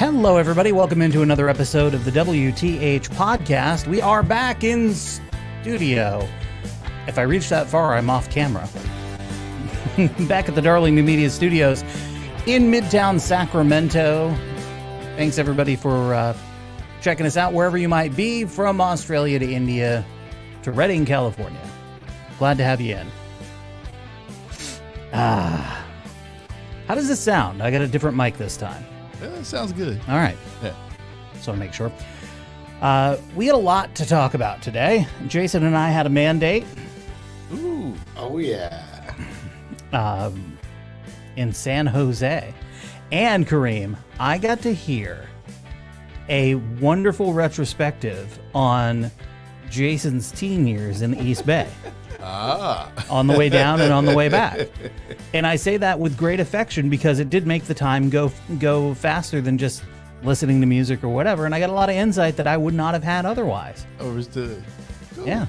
Hello, everybody. Welcome into another episode of the WTH podcast. We are back in studio. If I reach that far, I'm off camera. Back at the Darling New Media Studios in Midtown Sacramento. Thanks, everybody, for checking us out wherever you might be, from Australia to India to Redding, California. Glad to have you in. How does this sound? I got a different mic this time. It sounds good. All right. Yeah. So to make sure. We had a lot to talk about today. Jason and I had a mandate. Ooh. Oh, yeah. In San Jose. And Kareem, I got to hear a wonderful retrospective on Jason's teen years in the East Bay. On the way down and on the way back. And I say that with great affection because it did make the time go faster than just listening to music or whatever. And I got a lot of insight that I would not have had otherwise. Understood. Cool. Yeah.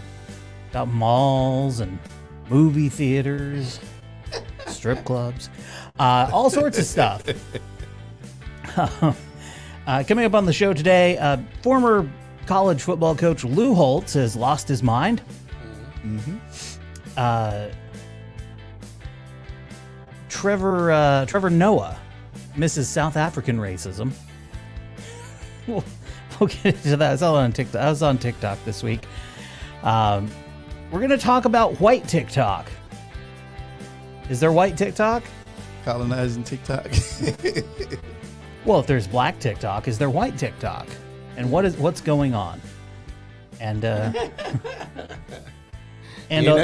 About malls and movie theaters, strip clubs, all sorts of stuff. Coming up on the show today, former college football coach Lou Holtz has lost his mind. Mm-hmm. Trevor Noah misses South African racism. We'll get into that. I was on TikTok this week. We're going to talk about white TikTok. Is there white TikTok? Colonizing TikTok. Well, if there's black TikTok, is there white TikTok? And what's going on? And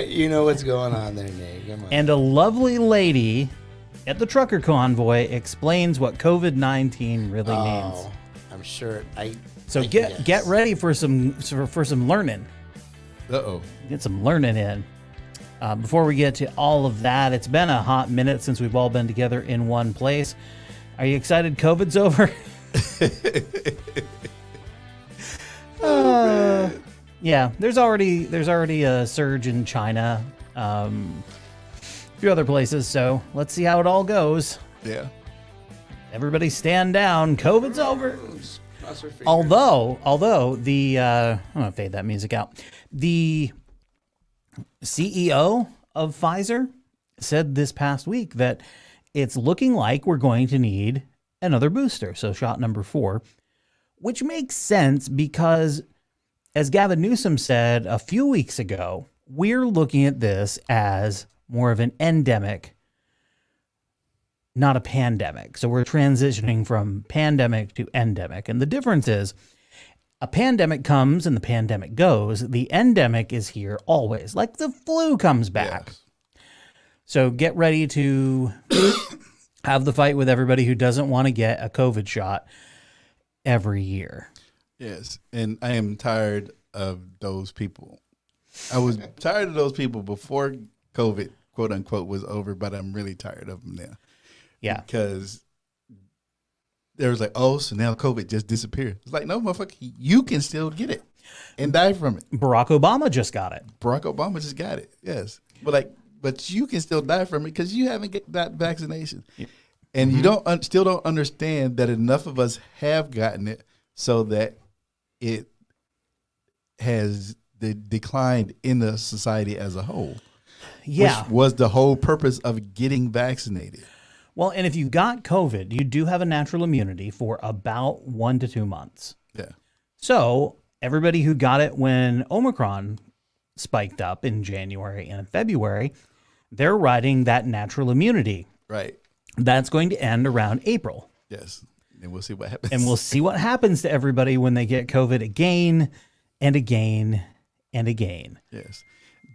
you know what's going on there, Nate. Come on. And a lovely lady at the trucker convoy explains what COVID-19 really means. I'm sure. So get ready for some learning. Uh-oh. Get some learning in. Before we get to all of that, it's been a hot minute since we've all been together in one place. Are you excited COVID's over? Yeah, there's already a surge in China, a few other places. So let's see how it all goes. Yeah. Everybody stand down. COVID's over. Although the I'm gonna fade that music out. The CEO of Pfizer said this past week that it's looking like we're going to need another booster, so shot number 4, which makes sense because, as Gavin Newsom said a few weeks ago, we're looking at this as more of an endemic, not a pandemic. So we're transitioning from pandemic to endemic. And the difference is a pandemic comes and the pandemic goes. The endemic is here always, like the flu comes back. Yes. So get ready to have the fight with everybody who doesn't want to get a COVID shot every year. Yes, and I am tired of those people. I was tired of those people before COVID, quote unquote, was over, but I'm really tired of them now. Yeah. Because there was like, oh, so now COVID just disappeared. It's like, no, motherfucker, you can still get it and die from it. Barack Obama just got it. Barack Obama just got it, yes. But you can still die from it because you haven't get that vaccination. Yeah. And you still don't understand that enough of us have gotten it so that it has declined in the society as a whole. Yeah. Which was the whole purpose of getting vaccinated. Well, and if you got COVID, you do have a natural immunity for about 1 to 2 months. Yeah. So everybody who got it when Omicron spiked up in January and February, they're riding that natural immunity. Right. That's going to end around April. Yes. And we'll see what happens. And we'll see what happens to everybody when they get COVID again and again and again. Yes.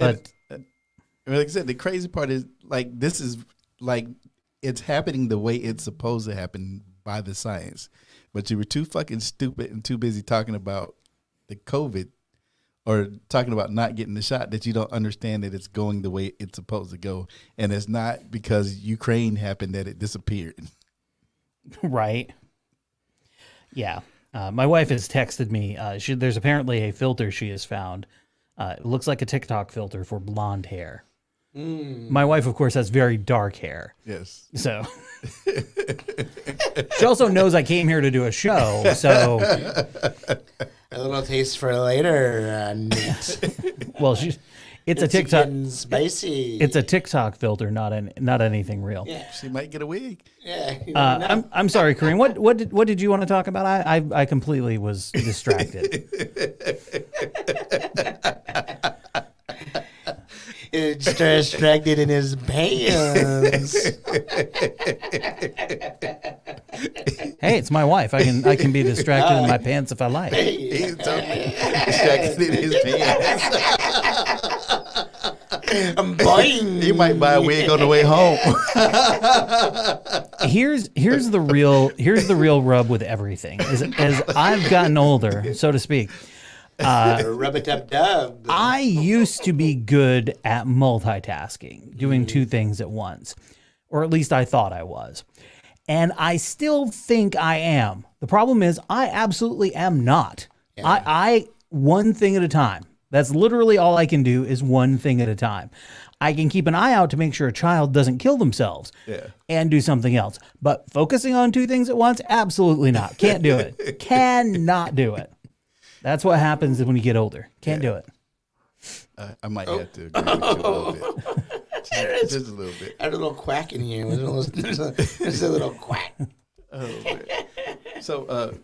But like I said, the crazy part is like, this is like, it's happening the way it's supposed to happen by the science. But you were too fucking stupid and too busy talking about the COVID or talking about not getting the shot that you don't understand that it's going the way it's supposed to go. And it's not because Ukraine happened that it disappeared. Right. Yeah. My wife has texted me. There's apparently a filter she has found. It looks like a TikTok filter for blonde hair. My wife, of course, has very dark hair. Yes. So she also knows I came here to do a show. So A little taste for later, Nate. well, it's a TikTok. Getting spicy. It's a TikTok filter, not anything real. Yeah. She might get a wig. Yeah. You never know. I'm sorry, Kareem. What did you want to talk about? I completely was distracted. It's distracted in his pants. Hey, it's my wife. I can be distracted in my pants if I like. He's totally distracted in his pants. I'm boing. He might buy a wig on the way home. Here's the real rub with everything. As I've gotten older, so to speak, Rub-a-dub-dub. I used to be good at multitasking, doing two things at once, or at least I thought I was. And I still think I am. The problem is I absolutely am not. Yeah. I one thing at a time. That's literally all I can do is one thing at a time. I can keep an eye out to make sure a child doesn't kill themselves and do something else. But focusing on two things at once, absolutely not. Can't do it. Cannot do it. That's what happens when you get older. Can't do it. I might have to agree with you a little bit. Just a little bit. I had a little quack in here. There's a little quack. Oh, man. So,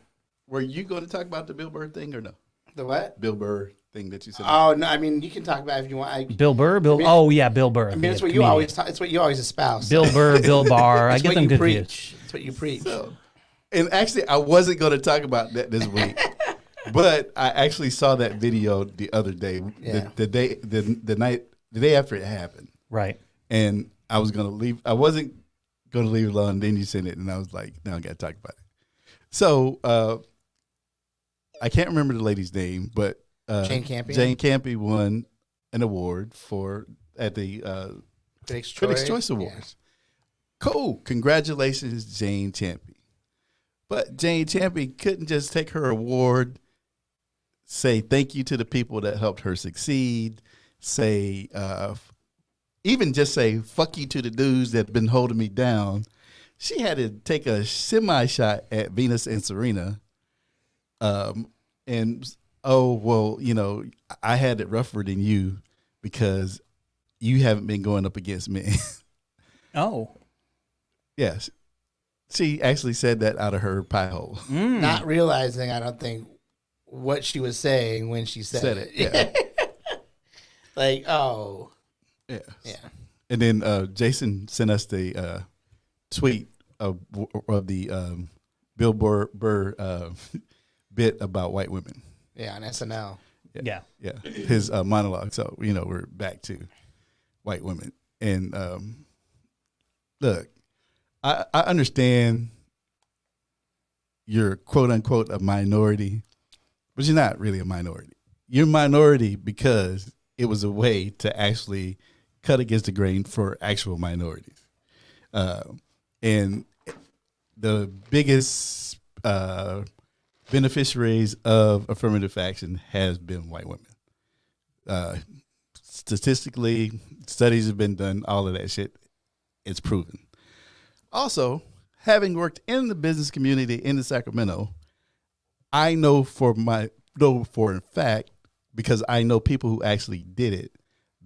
were you going to talk about the Bill Burr thing or no? The what? Bill Burr thing that you said. Oh no! I mean, you can talk about it if you want. Bill Burr, Bill. Bill Burr. I mean, it's what you always. It's what you always espouse. Bill Burr, Bill Barr. I get them confused. Preach. It's what you preach. So, and actually, I wasn't going to talk about that this week, but I actually saw that video the other day, the day after it happened. Right. And I was going to leave. I wasn't going to leave it alone. Then you sent it, and I was like, "Now I got to talk about it." So, I can't remember the lady's name, but Jane Campion. Jane Campion won an award at the Critics' Choice Awards. Yeah. Cool. Congratulations, Jane Campion. But Jane Campion couldn't just take her award, say thank you to the people that helped her succeed, say, even just say fuck you to the dudes that have been holding me down. She had to take a semi-shot at Venus and Serena. And, oh, well, I had it rougher than you because you haven't been going up against men. Oh. Yes. She actually said that out of her pie hole. Not realizing, I don't think, what she was saying when she said it. Yeah. Like, oh. Yeah. Yeah. And then Jason sent us the tweet of the Bill Burr bit about white women. Yeah, on SNL. Yeah. His monologue. So, we're back to white women. And look, I understand you're quote unquote a minority, but you're not really a minority. You're a minority because it was a way to actually cut against the grain for actual minorities. And the biggest beneficiaries of affirmative action has been white women. Statistically, studies have been done, all of that shit, it's proven. Also, having worked in the business community in Sacramento, I know for a fact, because I know people who actually did it,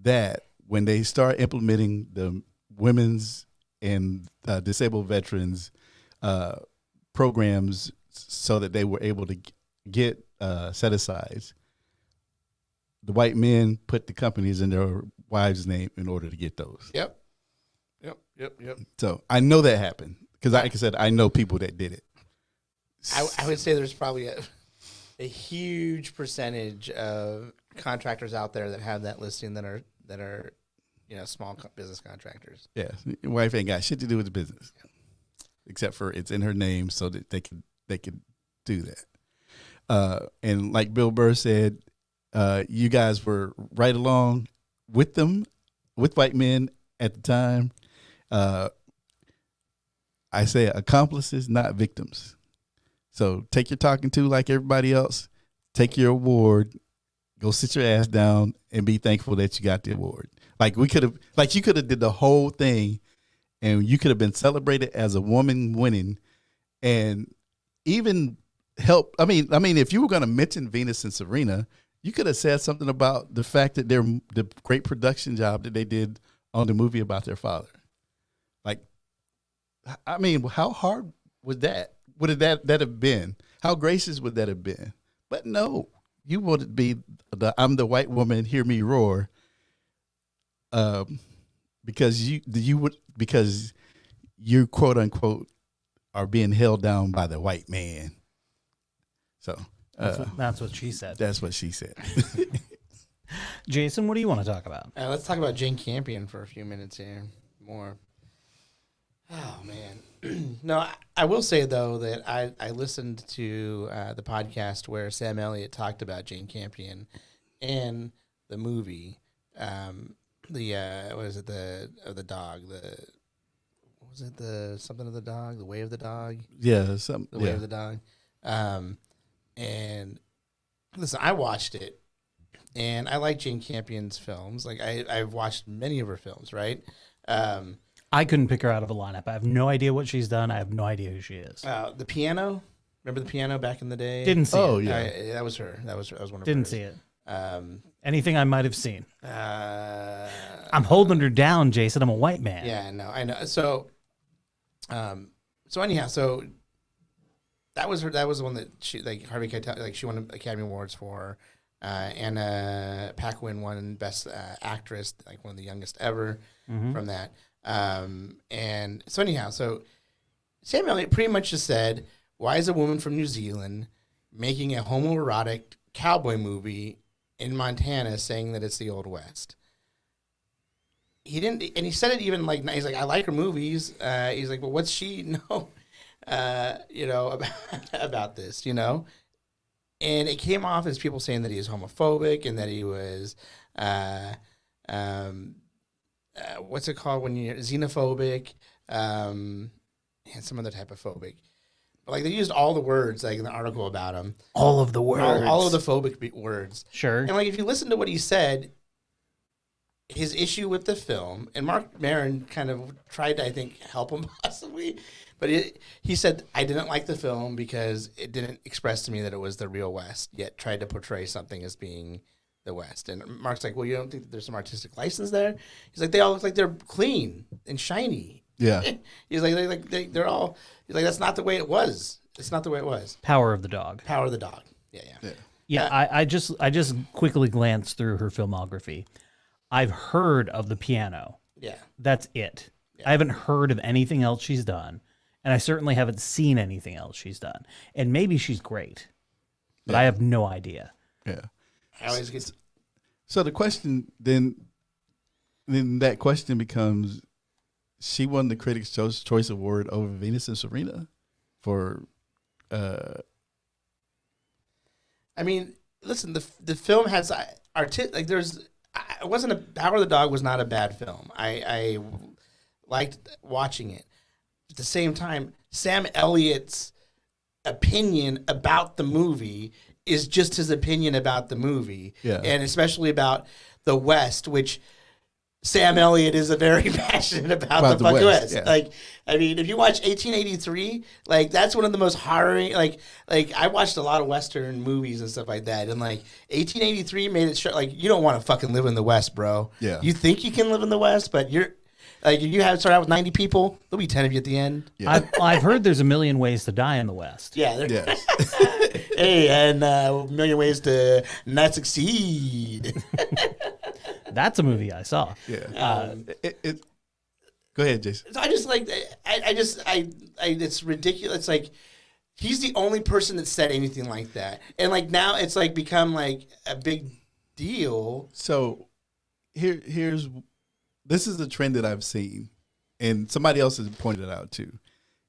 that when they start implementing the women's and disabled veterans programs so that they were able to get set-asides, the white men put the companies in their wives' name in order to get those. Yep. So I know that happened because, like I said, I know people that did it. I would say there's probably a huge percentage of contractors out there that have that listing that are small business contractors. Yeah, your wife ain't got shit to do with the business, except for it's in her name, so that they could do that. And like Bill Burr said, you guys were right along with them, with white men at the time. I say accomplices, not victims. So take your talking to like everybody else. Take your award, go sit your ass down, and be thankful that you got the award. Like you could have did the whole thing, and you could have been celebrated as a woman winning, and even help. I mean, if you were going to mention Venus and Serena, you could have said something about the fact that the great production job that they did on the movie about their father. Like, I mean, how hard would that have been? How gracious would that have been? But no, you would be I'm the white woman, hear me roar. Because you quote unquote are being held down by the white man. So that's what she said. That's what she said. Jason, what do you want to talk about? Let's talk about Jane Campion for a few minutes here. More. Oh, man. No, I will say, though, that I listened to the podcast where Sam Elliott talked about Jane Campion and the movie. What is it? The dog. What was it? The something of the dog? The way of the dog? Yeah. The way of the dog. And listen, I watched it. And I like Jane Campion's films. Like I've watched many of her films, right? I couldn't pick her out of a lineup. I have no idea what she's done. I have no idea who she is. The Piano. Remember The Piano back in the day? Didn't see it. Oh, yeah. That was her. That was one of Didn't hers. see it. Anything I might have seen. I'm holding her down, Jason. I'm a white man. Yeah, no, I know. So anyhow, so that was her. That was the one that she Harvey Keitel, she won Academy Awards for. Anna Paquin won Best Actress, like one of the youngest ever from that. And so anyhow, so Sam Elliott pretty much just said, why is a woman from New Zealand making a homoerotic cowboy movie in Montana saying that it's the Old West? He didn't, and he said it even like, he's like, I like her movies. He's like, but what's she know, about this, And it came off as people saying that he was homophobic and that he was, what's it called when you're xenophobic, and some other type of phobic. But like they used all the words like in the article about him. All of the words. All of the phobic words. Sure. And like if you listen to what he said, his issue with the film, and Mark Maron kind of tried to, I think, help him possibly. But he said, I didn't like the film because it didn't express to me that it was the real West, yet tried to portray something as being the West. And Mark's like, well, you don't think that there's some artistic license there? He's like, they all look like they're clean and shiny. Yeah. He's like, they're all, he's like, that's not the way it was. It's not the way it was. Power of the Dog. Power of the Dog. Yeah. Yeah, I just quickly glanced through her filmography. I've heard of The Piano. Yeah. That's it. Yeah. I haven't heard of anything else she's done. And I certainly haven't seen anything else she's done. And maybe she's great, but I have no idea. Yeah. I always get. So the question then that question becomes: she won the Critics' Choice Award over Venus and Serena for. I mean, listen. The film has like there's. It wasn't a Power of the Dog was not a bad film. I liked watching it. At the same time, Sam Elliott's opinion about the movie is just his opinion about the movie. Yeah. And especially about the West, which Sam Elliott is a very passionate about the fucking West. Yeah. Like, I mean, if you watch 1883, like that's one of the most harrowing. Like I watched a lot of Western movies and stuff like that, and like 1883 made it like you don't want to fucking live in the West, bro. Yeah. You think you can live in the West, but you're like if you have start out with 90 people, there'll be 10 of you at the end. Yeah. I've heard there's a million ways to die in the West. Yeah. Yes. Hey, and a million ways to not succeed. That's a movie I saw. Yeah. Go ahead, Jason. So I just like it's ridiculous. It's like he's the only person that said anything like that, and like now it's like become like a big deal. So here's this is a trend that I've seen, and somebody else has pointed it out too,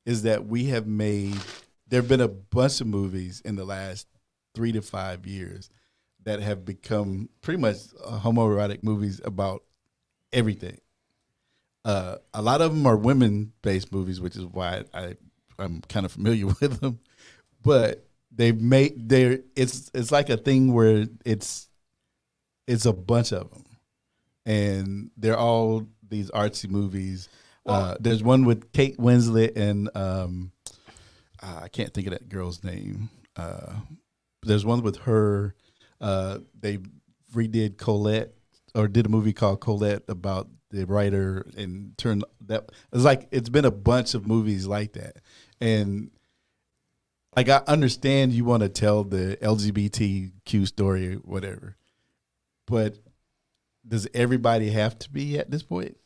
is that there have been a bunch of movies in the last 3 to 5 years that have become pretty much homoerotic movies about everything. A lot of them are women-based movies, which is why I'm kind of familiar with them. But it's like a thing where it's a bunch of them, and they're all these artsy movies. There's one with Kate Winslet and I can't think of that girl's name. There's one with her. They redid Colette, or did a movie called Colette about the writer, and turned that. It's like it's been a bunch of movies like that, and like I understand you want to tell the LGBTQ story or whatever, but does everybody have to be at this point?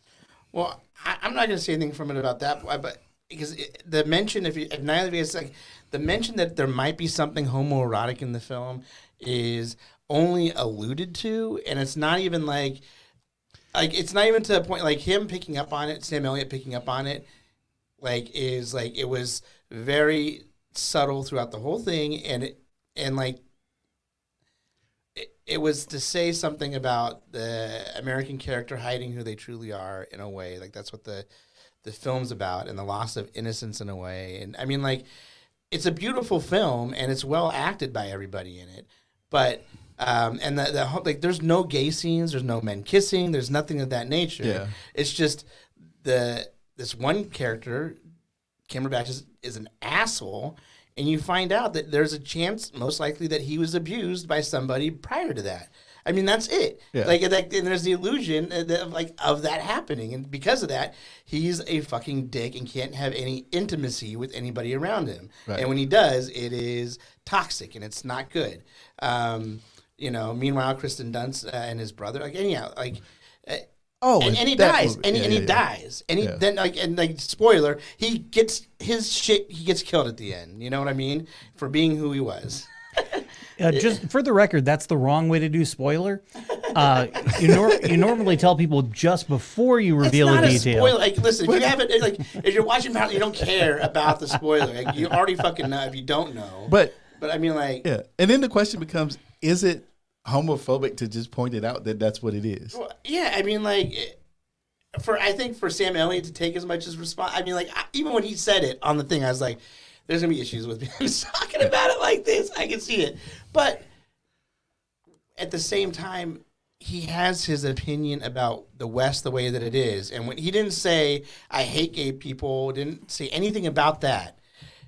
Well, I'm not going to say anything from it about that, but because the mention, if neither of you is like the mention that there might be something homoerotic in the film is only alluded to, and it's not even like it's not even to the point like him picking up on it, Sam Elliott picking up on it, is it was very subtle throughout the whole thing, and it was to say something about the American character hiding who they truly are in a way. Like that's what the film's about, and the loss of innocence in a way. And I mean, it's a beautiful film, and it's well acted by everybody in it. But and there's no gay scenes, there's no men kissing, there's nothing of that nature. Yeah. It's just this one character, Cumberbatch, is an asshole. And you find out that there's a chance, most likely, that he was abused by somebody prior to that. I mean, that's it. Yeah. And there's the illusion of that happening, and because of that, he's a fucking dick and can't have any intimacy with anybody around him. Right. And when he does, it is toxic and it's not good. Meanwhile, Kristen Dunst and his brother, and he dies, and he dies, and then spoiler, he gets his shit. He gets killed at the end. You know what I mean? For being who he was. Just for the record, that's the wrong way to do spoiler. You normally tell people just before you reveal a detail. Spoiler. Listen, if you haven't, if you're watching, you don't care about the spoiler. You already fucking know if you don't know. But I mean, yeah. And then the question becomes: is it homophobic to just point it out that that's what it is? Well, yeah, I mean, I think for Sam Elliott to take as much as response, I mean, even when he said it on the thing, I was like, there's gonna be issues with him talking about it like this. I can see it, but at the same time, he has his opinion about the West the way that it is, and when he didn't say I hate gay people, didn't say anything about that.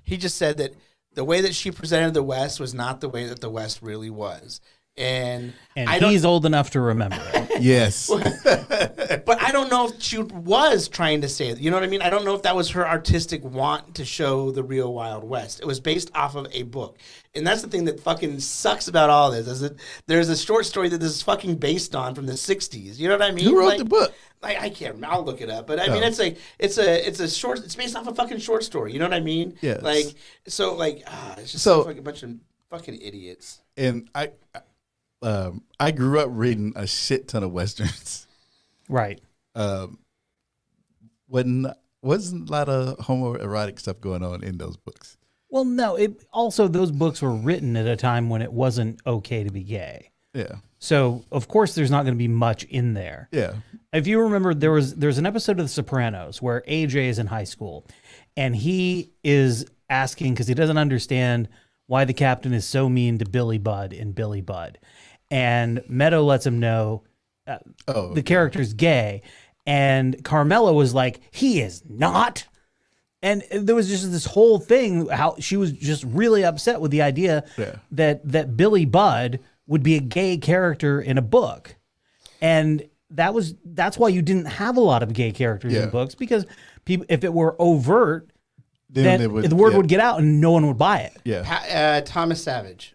He just said that the way that she presented the West was not the way that the West really was. And he's old enough to remember it. Yes. But I don't know if she was trying to say it. You know what I mean? I don't know if that was her artistic want to show the real Wild West. It was based off of a book. And that's the thing that fucking sucks about all this, is that there's a short story that this is fucking based on from the 60s. You know what I mean? Who wrote the book? I can't remember. I'll look it up. But I mean, it's a short, it's based off a fucking short story. You know what I mean? Yes. It's just like a bunch of fucking idiots. And I grew up reading a shit ton of Westerns. Right. Wasn't a lot of homoerotic stuff going on in those books. Well, no. Also, those books were written at a time when it wasn't okay to be gay. Yeah. So, of course, there's not going to be much in there. Yeah. If you remember, there's an episode of The Sopranos where AJ is in high school, and he is asking, because he doesn't understand why the captain is so mean to Billy Budd in Billy Budd. And Meadow lets him know the character's gay. And Carmela was like, he is not. And there was just this whole thing, how she was just really upset with the idea that Billy Budd would be a gay character in a book. And that's why you didn't have a lot of gay characters in books, because people, if it were overt, then the word would get out and no one would buy it. Yeah. Thomas Savage.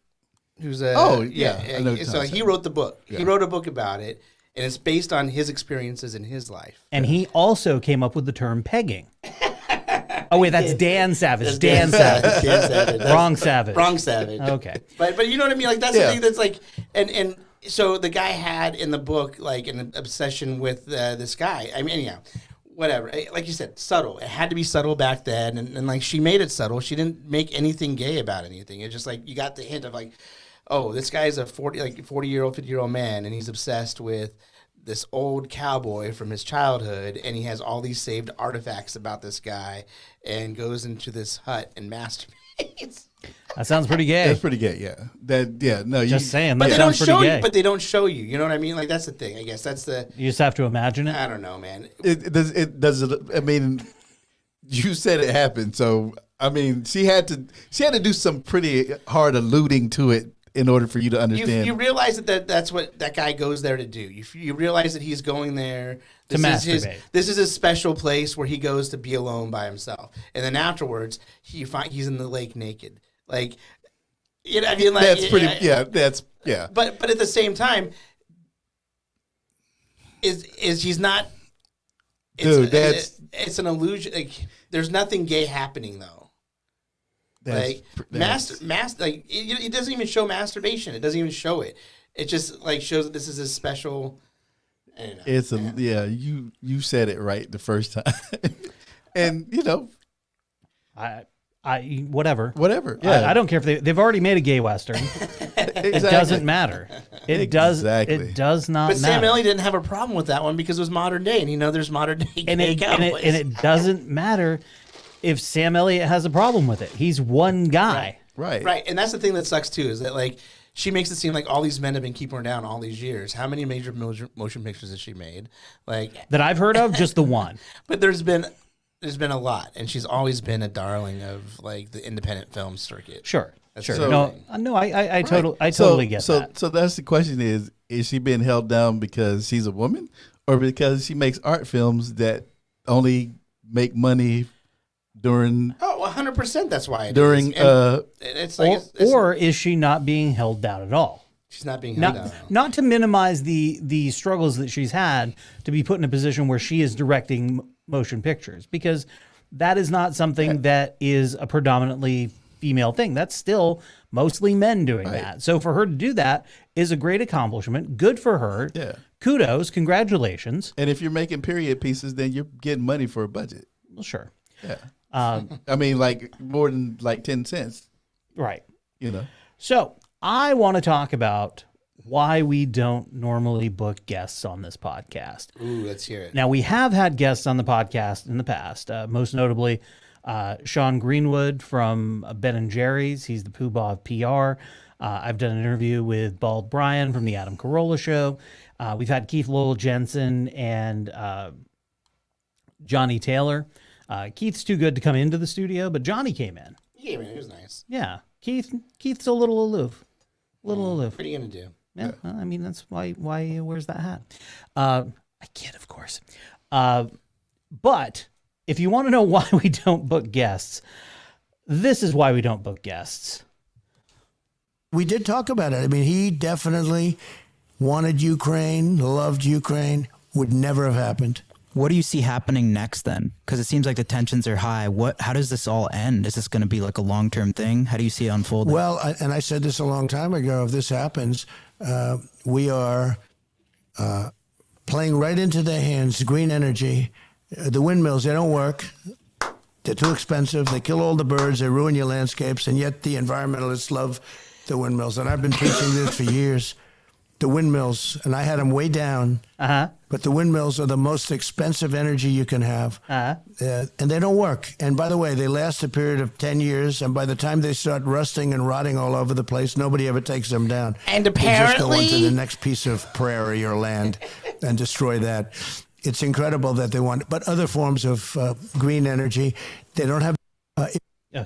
Who's so he wrote the book. Yeah. He wrote a book about it, and it's based on his experiences in his life. And he also came up with the term pegging. Oh wait, that's Dan Savage. Dan Savage. Dan Savage. Wrong Savage. Wrong Savage. Okay. But you know what I mean? Like that's the thing that's like, and so the guy had in the book like an obsession with this guy. I mean, anyhow. Whatever, like you said, subtle. It had to be subtle back then, and like she made it subtle. She didn't make anything gay about anything. It's just like you got the hint of like, oh, this guy's a 40-year-old, 50-year-old man, and he's obsessed with this old cowboy from his childhood, and he has all these saved artifacts about this guy, and goes into this hut and masturbates. That sounds pretty gay. That's pretty gay. Yeah. No, Just saying. But That they don't sounds pretty show gay. you. But they don't show you. You know what I mean? Like that's the thing. I guess that's the. You just have to imagine it. I don't know, man. It does. I mean, you said it happened, so I mean, she had to do some pretty hard alluding to it in order for you to understand. You realize that's what that guy goes there to do. You realize that he's going there To masturbate. This is a special place where he goes to be alone by himself, and then afterwards he's in the lake naked. Like, you know, I mean, like that's pretty. Yeah, that's yeah. But at the same time, is he's not? Dude, it's an illusion. Like, there's nothing gay happening though. Like like it doesn't even show masturbation. It doesn't even show it. It just like shows that this is a special. I don't know, it's you said it right the first time, and you know, Whatever. Yeah, I don't care if they've already made a gay western. exactly. It doesn't matter. It does not But matter. Sam Elliott didn't have a problem with that one because it was modern day, and there's modern day gay cowboys. and it doesn't matter if Sam Elliott has a problem with it. He's one guy. Right. And that's the thing that sucks too, is that like she makes it seem like all these men have been keeping her down all these years. How many major motion pictures has she made? Like That I've heard of, just the one. But there's been a lot, and she's always been a darling of like the independent film circuit. Sure. That's Sure. the No, thing. no, I totally get that. So that's the question: is she being held down because she's a woman, or because she makes art films that only make money during 100%. That's why it's like or is she not being held down at all? she's not being held Not, down. not to minimize the struggles that she's had to be put in a position where she is directing motion pictures, because that is not something that is a predominantly female thing. That's still mostly men doing that. So for her to do that is a great accomplishment. Good for her. Yeah. Kudos. Congratulations. And if you're making period pieces, then you're getting money for a budget. Well, sure. Yeah. I mean, like more than like 10 cents, Right. you know. So I want to talk about why we don't normally book guests on this podcast. Ooh, let's hear it. Now, we have had guests on the podcast in the past, most notably Sean Greenwood from Ben and Jerry's. He's the poobah of PR. I've done an interview with Bald Brian from the Adam Carolla Show. We've had Keith Lowell Jensen and Johnny Taylor. Keith's too good to come into the studio, but Johnny came in. Yeah, man, it was nice. Yeah, Keith's a little aloof. Aloof. What are you gonna do? Yeah, well, I mean, that's why he wears that hat. I kid, of course. But if you want to know why we don't book guests, this is why we don't book guests. We did talk about it. I mean, he definitely wanted Ukraine, loved Ukraine, would never have happened. What do you see happening next then? Because it seems like the tensions are high. How does this all end? Is this going to be like a long-term thing? How do you see it unfolding? Well, and I said this a long time ago, if this happens, we are playing right into their hands, green energy. The windmills, they don't work. They're too expensive. They kill all the birds. They ruin your landscapes. And yet the environmentalists love the windmills. And I've been preaching this for years. The windmills, and I had them way down, but the windmills are the most expensive energy you can have. And they don't work. And by the way, they last a period of 10 years, and by the time they start rusting and rotting all over the place, nobody ever takes them down. And They just go apparently, into the next piece of prairie or land and destroy that. It's incredible that they want, but other forms of green energy, they don't have,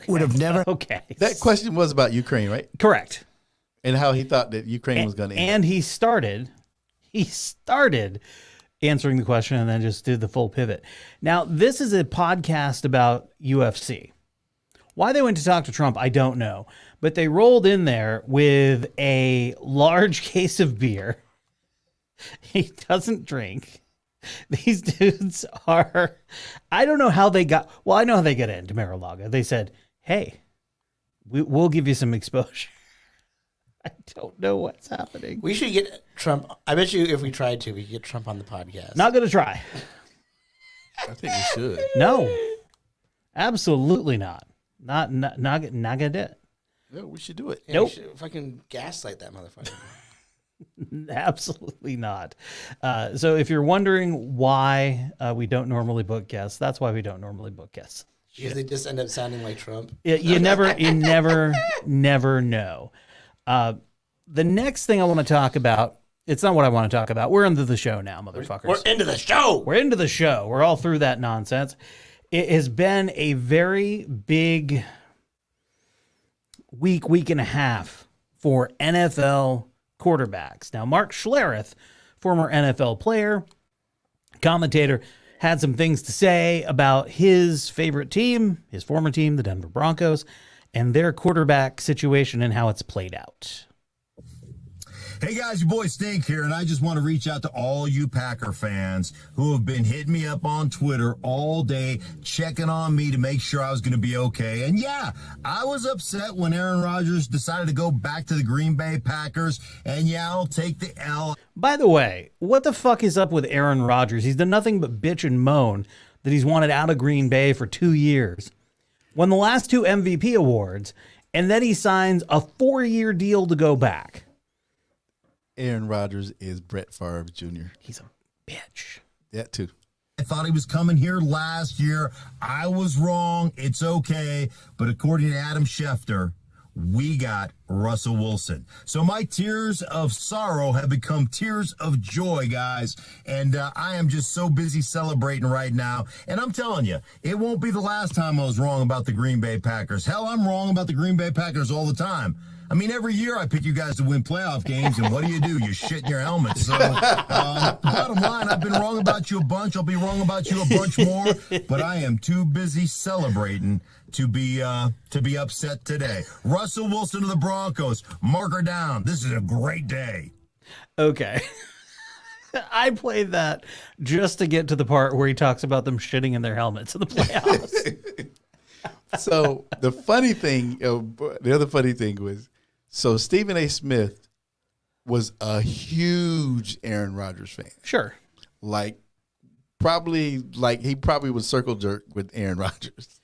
would have never. Okay. That question was about Ukraine, right? Correct. And how he thought that Ukraine was going to end. And he started answering the question and then just did the full pivot. Now, this is a podcast about UFC. Why they went to talk to Trump, I don't know. But they rolled in there with a large case of beer. He doesn't drink. These dudes are, I don't know how they got, well, I know how they got into Mar-a-Lago. They said, hey, we'll give you some exposure. I don't know what's happening. we should get Trump. I bet you if we tried to, we could get Trump on the podcast. Not going to try. I think we should. No, absolutely not. Not going to do it. Yeah, we should do it. Yeah, Nope. we should fucking gaslight that motherfucker. Absolutely not. So if you're wondering why we don't normally book guests, that's why we don't normally book guests. Because they just end up sounding like Trump. You never know. The next thing I want to talk about, it's not what I want to talk about. We're into the show now, motherfuckers. We're into the show. We're into the show. We're all through that nonsense. It has been a very big week and a half for NFL quarterbacks. Now, Mark Schlereth, former NFL player, commentator, had some things to say about his favorite team, his former team, the Denver Broncos, and their quarterback situation and how it's played out. Hey guys, your boy Stink here, and I just want to reach out to all you Packer fans who have been hitting me up on Twitter all day, checking on me to make sure I was going to be okay. And yeah, I was upset when Aaron Rodgers decided to go back to the Green Bay Packers, and yeah, I'll take the L. By the way, what the fuck is up with Aaron Rodgers? He's done nothing but bitch and moan that he's wanted out of Green Bay for 2 years. Won the last 2 MVP awards, and then he signs a 4-year deal to go back. Aaron Rodgers is Brett Favre Jr. He's a bitch. That too. I thought he was coming here last year. I was wrong. It's okay. But according to Adam Schefter, we got Russell Wilson. So my tears of sorrow have become tears of joy, guys. And I am just so busy celebrating right now. And I'm telling you, it won't be the last time I was wrong about the Green Bay Packers. Hell, I'm wrong about the Green Bay Packers all the time. I mean, every year I pick you guys to win playoff games, and what do? You shit in your helmet. So, bottom line, I've been wrong about you a bunch. I'll be wrong about you a bunch more, but I am too busy celebrating to be upset today. Russell Wilson of the Broncos, mark her down. This is a great day. Okay. I played that just to get to the part where he talks about them shitting in their helmets in the playoffs. So the other funny thing was, so Stephen A. Smith was a huge Aaron Rodgers fan. Sure. He probably was circle jerk with Aaron Rodgers.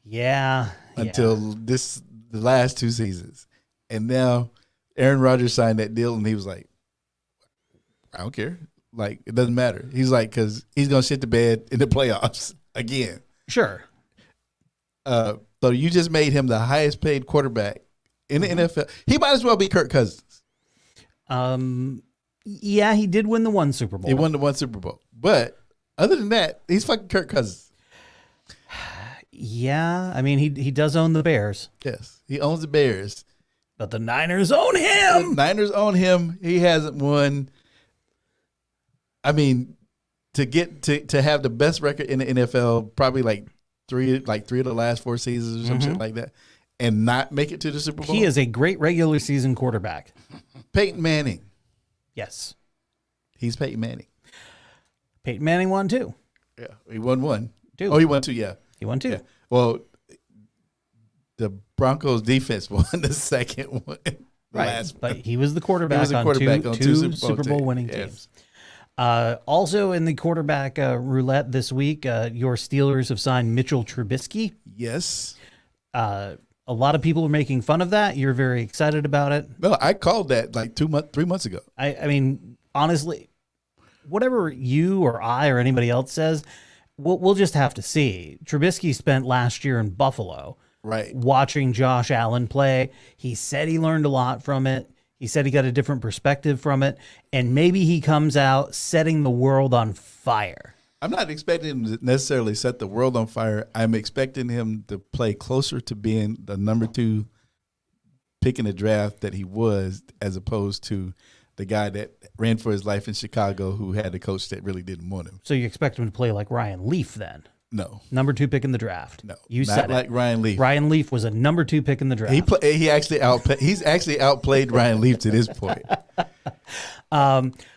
Yeah. Until the last 2 seasons. And now Aaron Rodgers signed that deal and he was like, I don't care. Like, it doesn't matter. He's like, because he's going to shit the bed in the playoffs again. Sure. So you just made him the highest paid quarterback in the NFL. He might as well be Kirk Cousins. Yeah, he did win the 1 Super Bowl. He won the 1 Super Bowl. But other than that, he's fucking Kirk Cousins. Yeah, I mean, he does own the Bears. Yes, he owns the Bears. But the Niners own him. The Niners own him. He hasn't won. I mean, to have the best record in the NFL, probably like three of the last 4 seasons or some shit like that, and not make it to the Super Bowl. He is a great regular season quarterback. Peyton Manning. Yes. He's Peyton Manning. Peyton Manning won 2. Yeah, he won 1. 2. Oh, he won 2, yeah. He won 2. Yeah. Well, the Broncos defense won the second one. Right, but he was the quarterback, on two Super Bowl winning teams. Also in the quarterback roulette this week, your Steelers have signed Mitchell Trubisky. Yes. A lot of people are making fun of that. You're very excited about it. No, I called that like 3 months ago. I mean, honestly, whatever you or I or anybody else says, we'll just have to see. Trubisky spent last year in Buffalo, right, watching Josh Allen play. He said he learned a lot from it. He said he got a different perspective from it, and maybe he comes out setting the world on fire. I'm not expecting him to necessarily set the world on fire. I'm expecting him to play closer to being the number 2 pick in the draft that he was, as opposed to the guy that ran for his life in Chicago who had a coach that really didn't want him. So you expect him to play like Ryan Leaf then? No. Number 2 pick in the draft. No. You not said like it. Ryan Leaf. Ryan Leaf was a number 2 pick in the draft. He's actually outplayed Ryan Leaf to this point.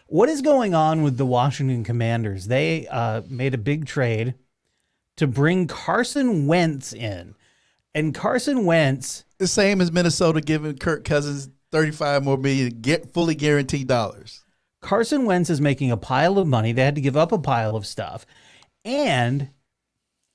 What is going on with the Washington Commanders? They made a big trade to bring Carson Wentz in. And Carson Wentz... The same as Minnesota giving Kirk Cousins $35 more million, fully guaranteed dollars. Carson Wentz is making a pile of money. They had to give up a pile of stuff. And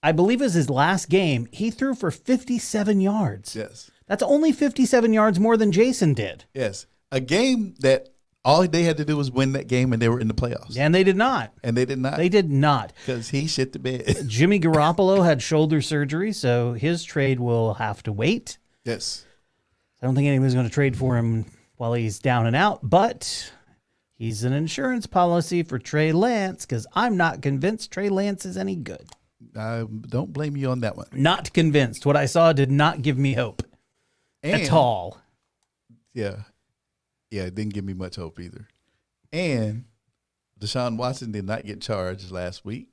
I believe it was his last game, he threw for 57 yards. Yes. That's only 57 yards more than Jason did. Yes. A game that All they had to do was win that game, and they were in the playoffs. And they did not. And they did not. They did not. Because he shit the bed. Jimmy Garoppolo had shoulder surgery, so his trade will have to wait. Yes. I don't think anyone's going to trade for him while he's down and out, but he's an insurance policy for Trey Lance because I'm not convinced Trey Lance is any good. I don't blame you on that one. Not convinced. What I saw did not give me hope at all. Yeah. Yeah, it didn't give me much hope either. And Deshaun Watson did not get charged last week.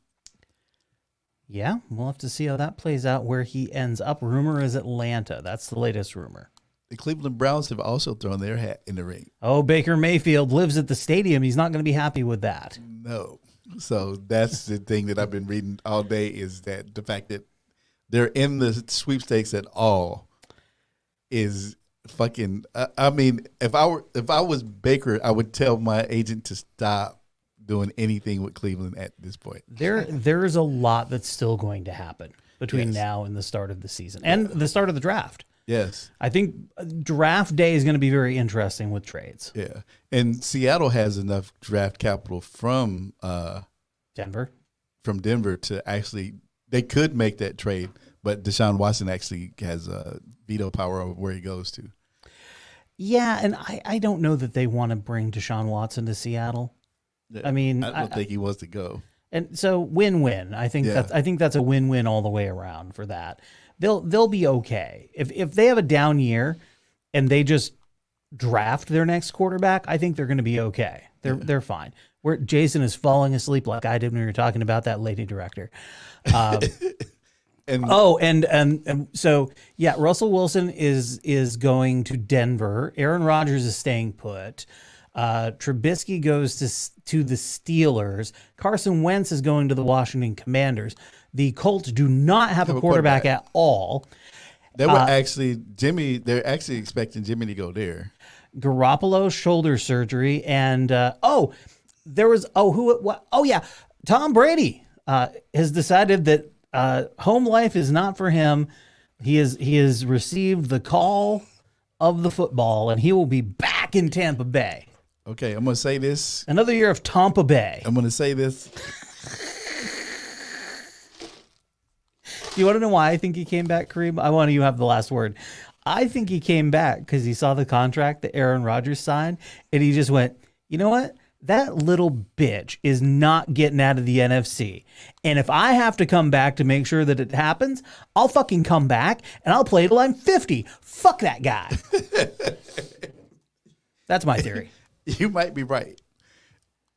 Yeah, we'll have to see how that plays out, where he ends up. Rumor is Atlanta. That's the latest rumor. The Cleveland Browns have also thrown their hat in the ring. Oh, Baker Mayfield lives at the stadium. He's not going to be happy with that. No. So that's the thing that I've been reading all day, is that the fact that they're in the sweepstakes at all is fucking. I mean, if I was Baker, I would tell my agent to stop doing anything with Cleveland at this point. There's a lot that's still going to happen between Yes. now and the start of the season and the start of the draft. Yes. I think draft day is going to be very interesting with trades. Yeah. And Seattle has enough draft capital from Denver. Denver to actually, they could make that trade, but Deshaun Watson actually has veto power over where he goes to. Yeah, and I don't know that they want to bring Deshaun Watson to Seattle. I mean, I don't think he wants to go. And so win-win. I think Yeah. that's a win-win all the way around for that. They'll be okay. If they have a down year and they just draft their next quarterback, I think they're going to be okay. They're fine. Where Jason is falling asleep like I did when we were talking about that lady director. And so yeah, Russell Wilson is going to Denver. Aaron Rodgers is staying put. Trubisky goes to the Steelers. Carson Wentz is going to the Washington Commanders. The Colts do not have a quarterback at all. They were actually they're actually expecting Jimmy to go there. Garoppolo shoulder surgery, and Tom Brady has decided that home life is not for him. He has received the call of the football, and he will be back in Tampa Bay. Okay, I'm going to say this. Another year of Tampa Bay. I'm going to say this. Do you want to know why I think he came back, Kareem? I want you to have the last word. I think he came back because he saw the contract that Aaron Rodgers signed, and he just went, you know what? That little bitch is not getting out of the NFC. And if I have to come back to make sure that it happens, I'll fucking come back, and I'll play till I'm 50. Fuck that guy. That's my theory. You might be right.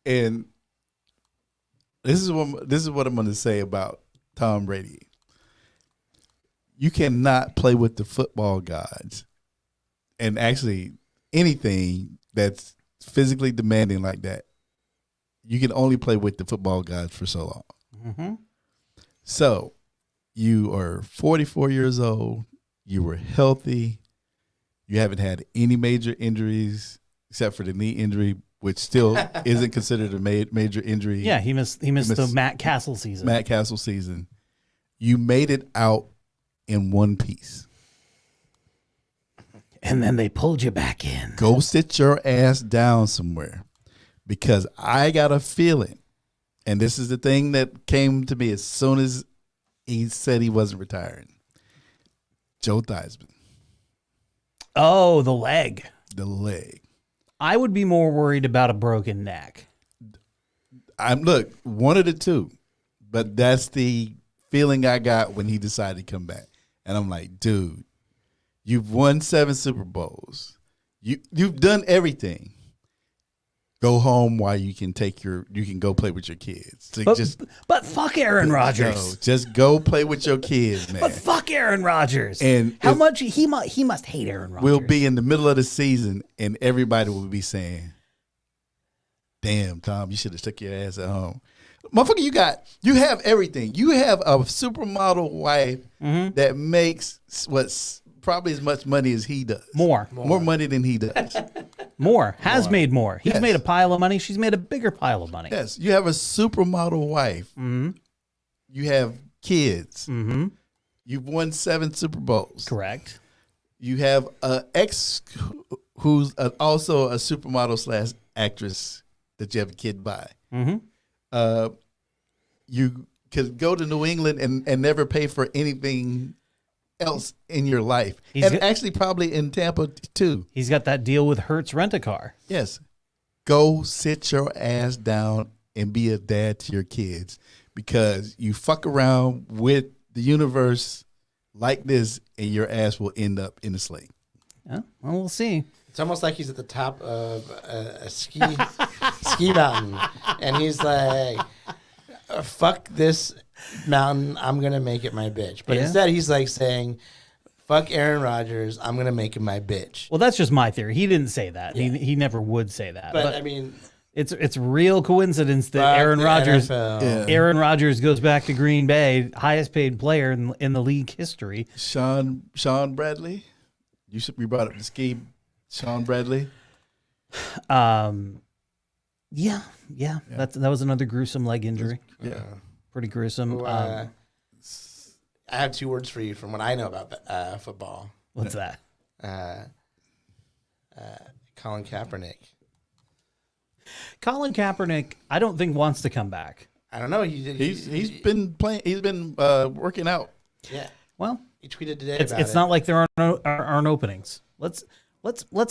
And this is what I'm going to say about Tom Brady. You cannot play with the football gods, and actually anything that's physically demanding like that, you can only play with the football gods for so long. Mm-hmm. So you are 44 years old. You were healthy. You haven't had any major injuries except for the knee injury, which still isn't considered a major injury. Yeah, he missed the Matt Castle season. Matt Castle season. You made it out in one piece. And then they pulled you back in. Go sit your ass down somewhere, because I got a feeling, and this is the thing that came to me as soon as he said he wasn't retiring. Joe Theismann. Oh, the leg. The leg. I would be more worried about a broken neck. Look, one of the two, but that's the feeling I got when he decided to come back. And I'm like, dude, you've won 7 Super Bowls. You've done everything. Go home while you can go play with your kids. But fuck Aaron Rodgers. No, just go play with your kids, man. But fuck Aaron Rodgers. And how much he must hate Aaron Rodgers. We'll be in the middle of the season, and everybody will be saying, "Damn, Tom, you should have stuck your ass at home." Motherfucker, you have everything. You have a supermodel wife that makes what's probably as much money as he does. More money than he does. Made more. He's Yes. made a pile of money. She's made a bigger pile of money. Yes, you have a supermodel wife. Mm-hmm. You have kids. Mm-hmm. You've won 7 Super Bowls. Correct. You have an ex who's also a supermodel / actress that you have a kid by. Mm-hmm. You could go to New England and never pay for anything else in your life. Actually probably in Tampa too. He's got that deal with Hertz Rent-A-Car. Yes. Go sit your ass down and be a dad to your kids, because you fuck around with the universe like this and your ass will end up in a sling. Yeah, well, we'll see. It's almost like he's at the top of a ski mountain, and he's like, "Fuck this mountain, I'm gonna make it my bitch." But Yeah. instead, he's like saying, "Fuck Aaron Rodgers, I'm gonna make him my bitch." Well, that's just my theory. He didn't say that. He never would say that. But I mean, it's real coincidence that fuck Aaron the Rodgers NFL. Yeah. Aaron Rodgers goes back to Green Bay, highest paid player in the league history. Sean Bradley, you brought up the ski. Sean Bradley. Yeah. That was another gruesome leg injury. Yeah. Pretty gruesome. Well, I have 2 words for you from what I know about football. What's that? Colin Kaepernick. Colin Kaepernick, I don't think wants to come back. I don't know. He's been playing. He's been working out. Yeah. Well, He tweeted today it's about it. not like there aren't openings. Let's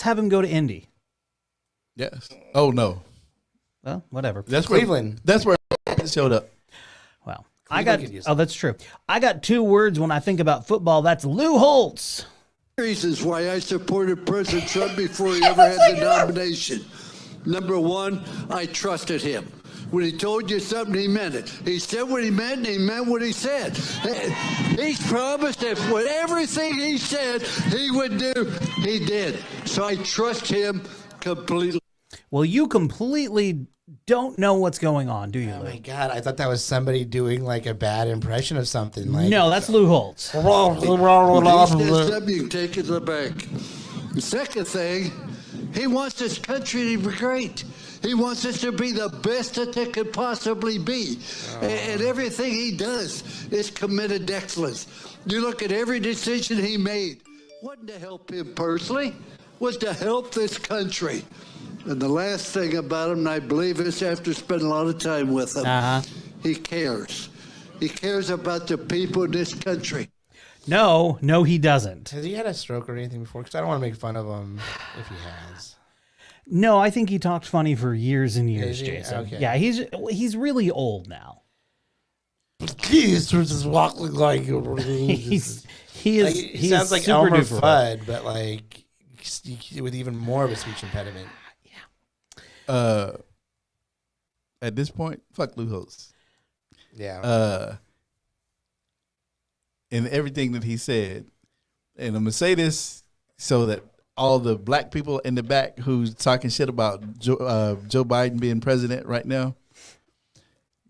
have him go to Indy. Yes. Oh no. Well, whatever. That's Cleveland. That's where it showed up. Well, Cleveland could use it. that's true. I got 2 words when I think about football. That's Lou Holtz. Reasons why I supported President Trump before he ever had the nomination. Number one, I trusted him. When he told you something, he meant it. He said what he meant, and he meant what he said. He promised that with everything he said he would do, he did. So I trust him completely. Well, you completely don't know what's going on, do you, Oh Lou? my God, I thought that was somebody doing like a bad impression of something. Like, No, that's Lou Holtz. He said something, you can take it to the bank. The second thing, he wants this country to be great. He wants us to be the best that it could possibly be. And everything he does is committed excellence. You look at every decision he made, wasn't to help him personally, was to help this country. And the last thing about him, and I believe this after spending a lot of time with him, he cares. He cares about the people in this country. No, he doesn't. Has he had a stroke or anything before? Because I don't want to make fun of him if he has. No, I think he talked funny for years and years, Is he? Jason. Okay. Yeah, he's really old now. He's just walking like He he sounds like super Elmer duper old. Fudd, but like with even more of a speech impediment. At this point, fuck Lou Holtz. Yeah. And everything that he said. And I'm gonna say this so that all the black people in the back who's talking shit about Joe Biden being president right now,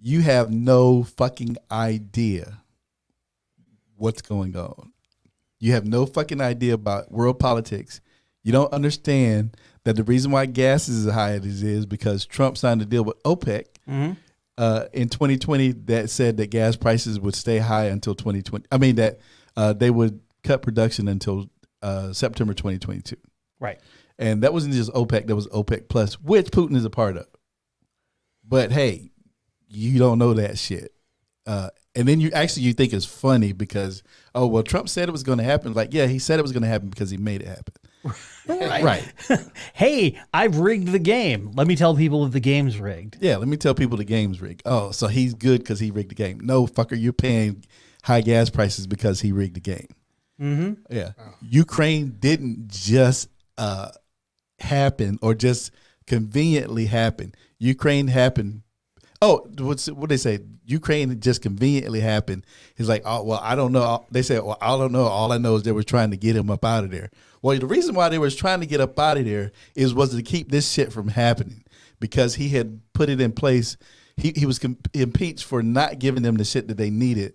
you have no fucking idea what's going on. You have no fucking idea about world politics. You don't understand that the reason why gas is as high as it is because Trump signed a deal with OPEC in 2020 that said that gas prices would stay high until 2020. I mean that they would cut production until September 2022. Right. And that wasn't just OPEC, that was OPEC Plus, which Putin is a part of. But hey, you don't know that shit. And then you think it's funny because, oh, well, Trump said it was going to happen. Like, yeah, he said it was going to happen because he made it happen. Right. Hey, I've rigged the game. Let me tell people that the game's rigged. Yeah, let me tell people the game's rigged. Oh, so he's good because he rigged the game. No, fucker, you're paying high gas prices because he rigged the game. Mm-hmm. Yeah. Oh. Ukraine didn't just happen or just conveniently happen. Ukraine happened. Oh, what they say? Ukraine just conveniently happened. He's like, oh, well, I don't know. They said, well, I don't know. All I know is they were trying to get him up out of there. Well, the reason why they was trying to get up out of there was to keep this shit from happening because he had put it in place. He was impeached for not giving them the shit that they needed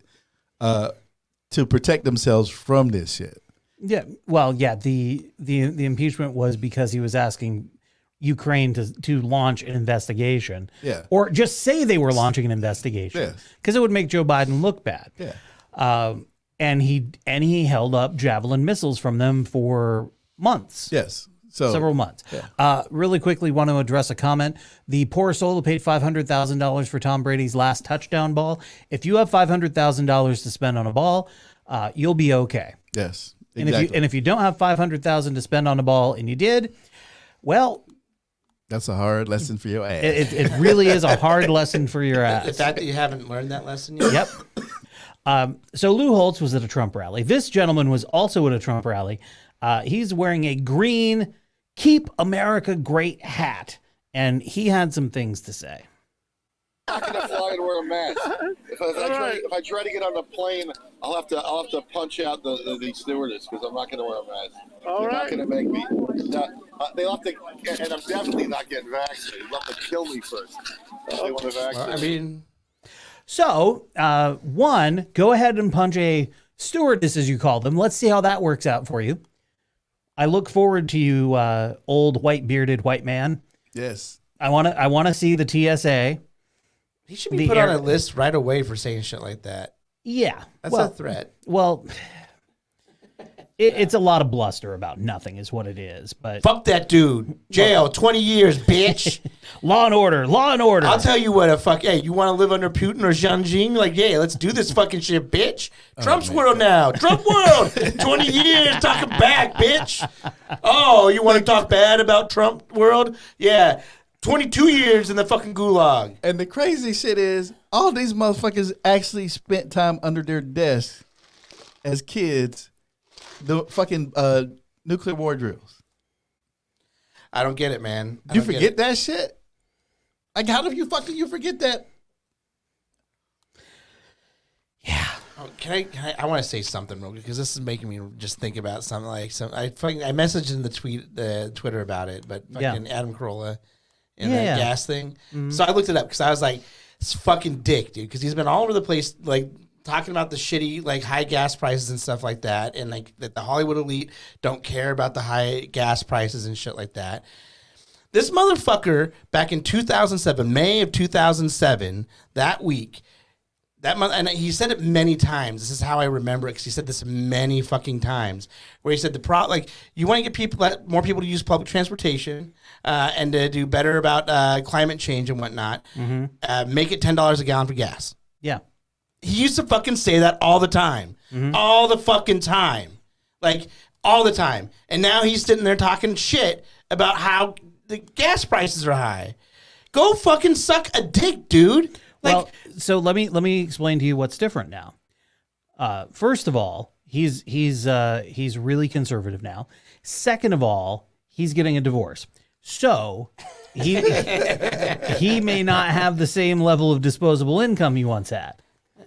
to protect themselves from this shit. Yeah. Well, yeah. The impeachment was because he was asking Ukraine to launch an investigation. Yeah. Or just say they were launching an investigation. Yes. Because it would make Joe Biden look bad. Yeah. And he held up Javelin missiles from them for months. Yes. several months. Really quickly, want to address a comment. The poor soul who paid $500,000 for Tom Brady's last touchdown ball. If you have $500,000 to spend on a ball, you'll be okay. Yes, exactly. And if you don't have $500,000 to spend on a ball, and you did, well, that's a hard lesson for your ass. It really is a hard lesson for your ass. The fact that you haven't learned that lesson yet. Yep. So Lou Holtz was at a Trump rally. This gentleman was also at a Trump rally. He's wearing a green "Keep America Great" hat, and he had some things to say. I'm not gonna fly and wear a mask. If I try to get on the plane, I'll have to punch out the stewardess because I'm not gonna wear a mask. They're not gonna make me. They'll have to, and I'm definitely not getting vaccinated. They'll have to kill me first. They want to vaccinate. Well, I mean, so one, go ahead and punch a stewardess, as you call them. Let's see how that works out for you. I look forward to you, old white bearded white man. Yes. I want to see the TSA. he should be put on a list right away for saying shit like that. Yeah, That's a threat. Well, it's a lot of bluster about nothing, is what it is. But Fuck that dude. Jail, 20 years, bitch. Law and order, law and order. I'll tell you what, hey, you want to live under Putin or Xi Jinping? Like, yeah, let's do this fucking shit, bitch. Trump's world now. Trump world. 20 years, talking back, bitch. Oh, you want to talk bad about Trump world? Yeah. 22 years in the fucking gulag. And the crazy shit is, all these motherfuckers actually spent time under their desks as kids, the fucking nuclear war drills. I don't get it, man. You forget that shit? Like, how do you forget that? Yeah. Oh, can I want to say something real quick because this is making me just think about something like I messaged in the Twitter about it, but fucking Adam Carolla and the gas thing. Mm-hmm. So I looked it up because I was like, it's fucking dick, dude, because he's been all over the place, like talking about the shitty, like high gas prices and stuff like that, and like that the Hollywood elite don't care about the high gas prices and shit like that. This motherfucker back in 2007, May of 2007, that week, that month, and he said it many times. This is how I remember it because he said this many fucking times. Where he said you want to get more people to use public transportation, and to do better about climate change and whatnot. Mm-hmm. Make it $10 a gallon for gas. Yeah, he used to fucking say that all the time, all the fucking time, like all the time. And now he's sitting there talking shit about how the gas prices are high. Go fucking suck a dick, dude. Like, well, so let me explain to you what's different now. First of all, he's really conservative now. Second of all, he's getting a divorce, so he may not have the same level of disposable income he once had.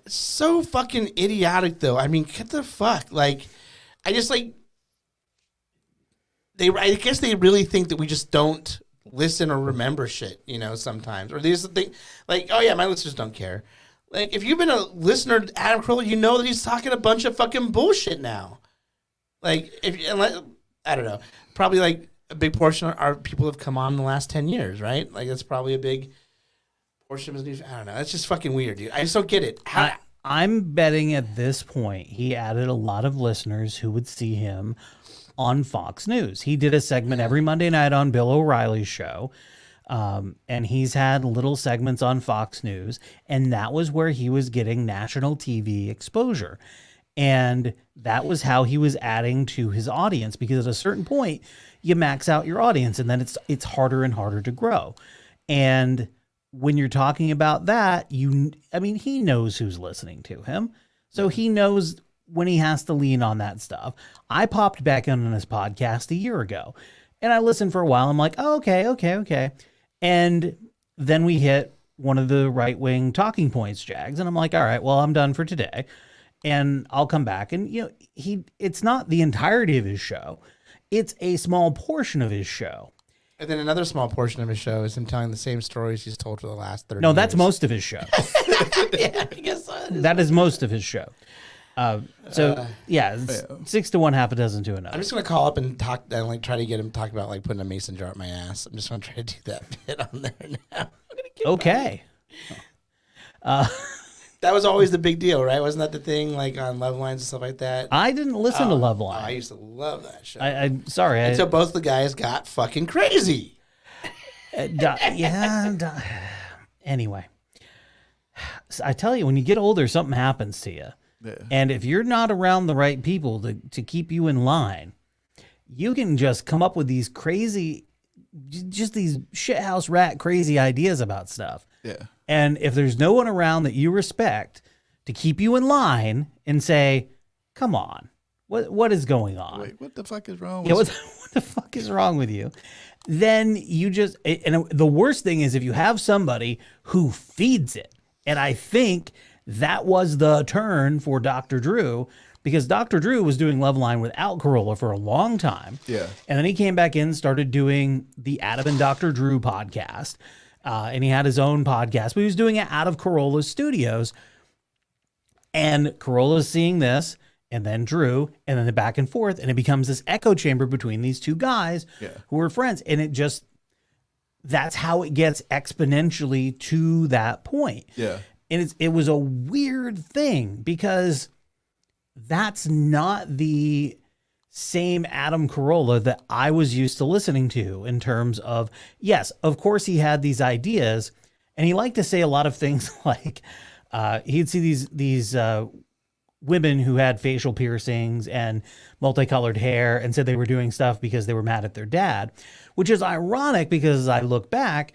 So fucking idiotic, though. I mean, get the fuck. Like, I just like I guess they really think that we just don't listen or remember shit, you know, sometimes. Or these things like, oh yeah, my listeners don't care. Like, if you've been a listener to Adam Carolla, you know that he's talking a bunch of fucking bullshit now. Like, I don't know, probably like a big portion of our people have come on in the last 10 years, right? Like, that's probably a big portion of his news. I don't know. That's just fucking weird, dude. I just don't get it. I'm betting at this point he added a lot of listeners who would see him on Fox News. He did a segment every Monday night on Bill O'Reilly's show. And he's had little segments on Fox News, and that was where he was getting national TV exposure. And that was how he was adding to his audience, because at a certain point you max out your audience and then it's harder and harder to grow. And when you're talking about that, he knows who's listening to him. So he knows when he has to lean on that stuff. I popped back in on his podcast a year ago and I listened for a while. I'm like, oh, okay. And then we hit one of the right-wing talking points, Jags. And I'm like, all right, well, I'm done for today. And I'll come back. And, it's not the entirety of his show. It's a small portion of his show. And then another small portion of his show is him telling the same stories he's told for the last 30 years. No, that's most of his show. Yeah, I guess that is most of his show. It's 6 to 1, half a dozen to another. I'm just gonna call up and talk and like try to get him to talk about like putting a mason jar up my ass. I'm just gonna try to do that bit on there now. Okay. That That was always the big deal, right? Wasn't that the thing, like on Love Lines and stuff like that? I didn't listen to Love Oh, I Line. used to love that show. I'm sorry. Until both the guys got fucking crazy. Anyway, I tell you, when you get older, something happens to you. Yeah. And if you're not around the right people to keep you in line, you can just come up with these crazy, just these shithouse rat crazy ideas about stuff. Yeah. And if there's no one around that you respect to keep you in line and say, come on, what is going on? Wait, what the fuck is wrong? Yeah, with what the fuck is wrong with you? Then you just, and the worst thing is if you have somebody who feeds it. And I think that was the turn for Dr. Drew, because Dr. Drew was doing Loveline without Carolla for a long time. Yeah. And then he came back in, started doing the Adam and Dr. Drew podcast. And he had his own podcast, but he was doing it out of Carolla's studios. And Carolla's seeing this, and then Drew, and then the back and forth, and it becomes this echo chamber between these two guys who are friends. And it just, that's how it gets exponentially to that point. Yeah. And it was a weird thing because that's not the same Adam Carolla that I was used to listening to in terms of, yes, of course he had these ideas, and he liked to say a lot of things like he'd see these women who had facial piercings and multicolored hair and said they were doing stuff because they were mad at their dad, which is ironic because as I look back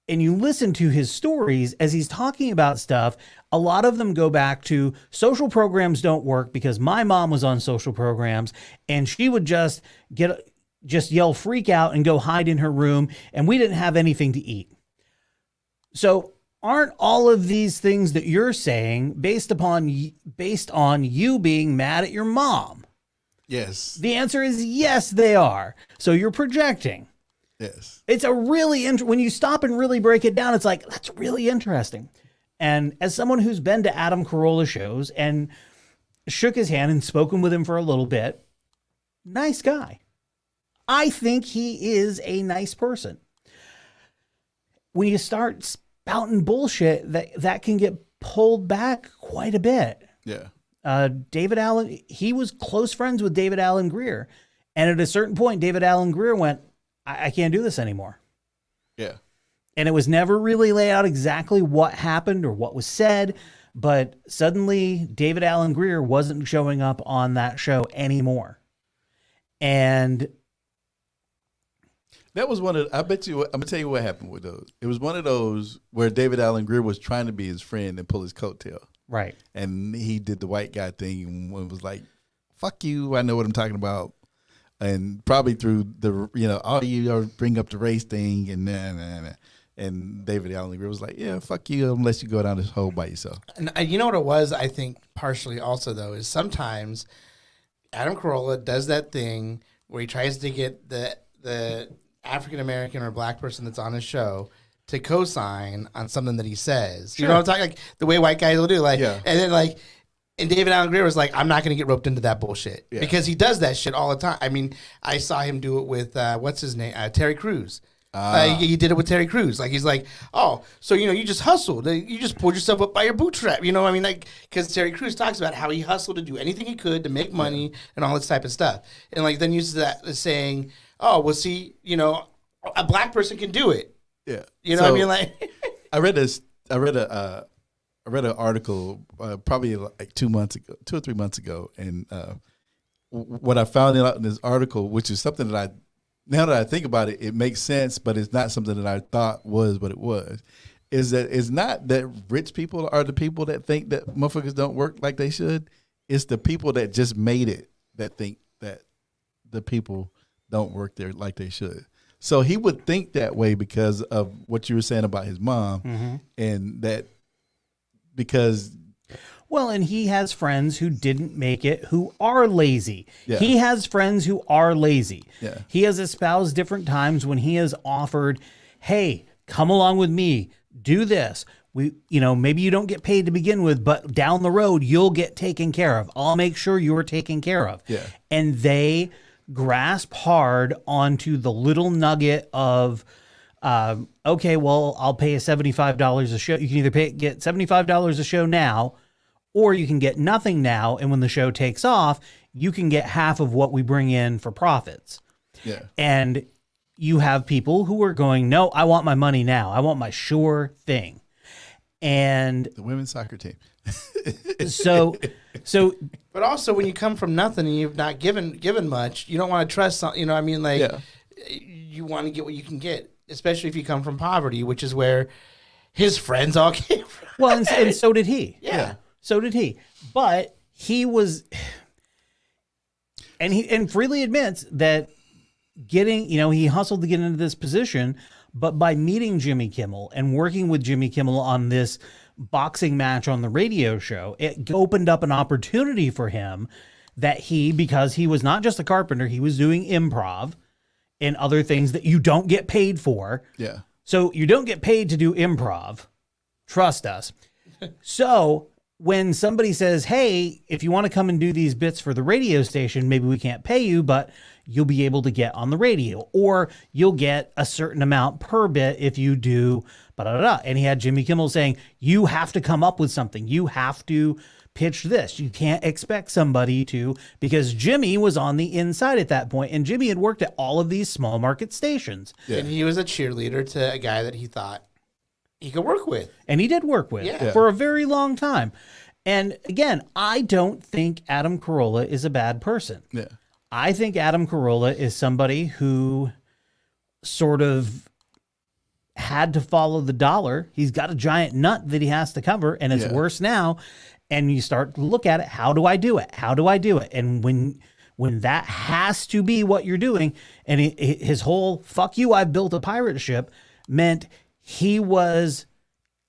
and you listen to his stories as he's talking about stuff, a lot of them go back to social programs don't work because my mom was on social programs and she would just yell freak out and go hide in her room and we didn't have anything to eat. So aren't all of these things that you're saying based on you being mad at your mom? Yes. The answer is yes, they are. So you're projecting. Yes. It's a really when you stop and really break it down, it's like, that's really interesting. And as someone who's been to Adam Carolla shows and shook his hand and spoken with him for a little bit, nice guy. I think he is a nice person. When you start spouting bullshit, that can get pulled back quite a bit. Yeah. David Allen, he was close friends with David Allen Greer. And at a certain point, David Allen Greer went, I can't do this anymore. Yeah. And it was never really laid out exactly what happened or what was said, but suddenly David Allen Greer wasn't showing up on that show anymore. And that was one of, I bet you, I'm going to tell you what happened with those. It was one of those where David Allen Greer was trying to be his friend and pull his coattail. right. And he did the white guy thing and was like, fuck you, I know what I'm talking about. And probably through the, all you bring up the race thing and nah. And David Allen Greer was like, yeah, fuck you, unless you go down this hole by yourself. And you know what it was, I think, partially also, though, is sometimes Adam Carolla does that thing where he tries to get the African-American or black person that's on his show to co-sign on something that he says. Sure. You know what I'm talking? Like the way white guys will do. Like, Yeah. And then and David Allen Greer was like, I'm not going to get roped into that bullshit. Yeah. Because he does that shit all the time. I mean, I saw him do it with, what's his name? Terry Crews. He did it with Terry Crews. Like, he's like, oh, so, you just hustled. You just pulled yourself up by your bootstrap. You know what I mean? Like, because Terry Crews talks about how he hustled to do anything he could to make money and all this type of stuff. And, then uses that as saying, oh, well, see, a black person can do it. Yeah. You know what I mean? Like, I read an article probably like 2 or 3 months ago, and what I found out in this article, which is something that now that I think about it, it makes sense, but it's not something that I thought was what it was, is that it's not that rich people are the people that think that motherfuckers don't work like they should. It's the people that just made it that think that the people don't work there like they should. So he would think that way because of what you were saying about his mom, and that because. Well, and he has friends who didn't make it who are lazy. Yeah. He has friends who are lazy. Yeah. He has espoused different times when he has offered, hey, come along with me, do this. Maybe you don't get paid to begin with, but down the road, you'll get taken care of. I'll make sure you're taken care of. Yeah. And they grasp hard onto the little nugget of Okay, well, I'll pay you $75 a show. You can either get $75 a show now, or you can get nothing now. And when the show takes off, you can get half of what we bring in for profits. Yeah. And you have people who are going, no, I want my money now. I want my sure thing. And The women's soccer team. so But also, when you come from nothing and you've not given much, you don't want to trust something. You know what I mean? Like, Yeah. you want to get what you can get, especially if you come from poverty, which is where his friends all came from. well, and so did he. Yeah. So did he. But he was, and freely admits that getting, he hustled to get into this position, but by meeting Jimmy Kimmel and working with Jimmy Kimmel on this boxing match on the radio show, it opened up an opportunity for him that because he was not just a carpenter, he was doing improv and other things that you don't get paid for. Yeah. So you don't get paid to do improv. Trust us. So when somebody says, hey, if you want to come and do these bits for the radio station, maybe we can't pay you, but you'll be able to get on the radio, or you'll get a certain amount per bit if you do ba-da-da-da. And he had Jimmy Kimmel saying, you have to come up with something. You have to pitch this. You can't expect somebody to, because Jimmy was on the inside at that point, and Jimmy had worked at all of these small market stations. Yeah. And he was a cheerleader to a guy that he thought he could work with. And he did work with Yeah. for a very long time. And again, I don't think Adam Carolla is a bad person. Yeah. I think Adam Carolla is somebody who sort of had to follow the dollar. He's got a giant nut that he has to cover, and it's Yeah. worse now. And you start to look at it. How do I do it? How do I do it? And when that has to be what you're doing, and his whole "fuck you, I've built a pirate ship" meant he was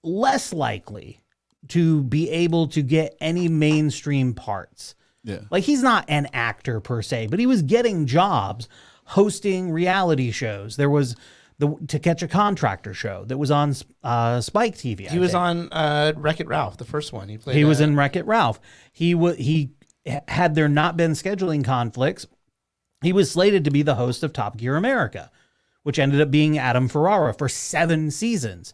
less likely to be able to get any mainstream parts. Yeah. Like, he's not an actor per se, but he was getting jobs hosting reality shows. There was the To Catch a Contractor show that was on Spike TV. He was on Wreck-It Ralph, the first one. He played. He was in Wreck-It Ralph. He had there not been scheduling conflicts, he was slated to be the host of Top Gear America, which ended up being Adam Ferrara for 7 seasons.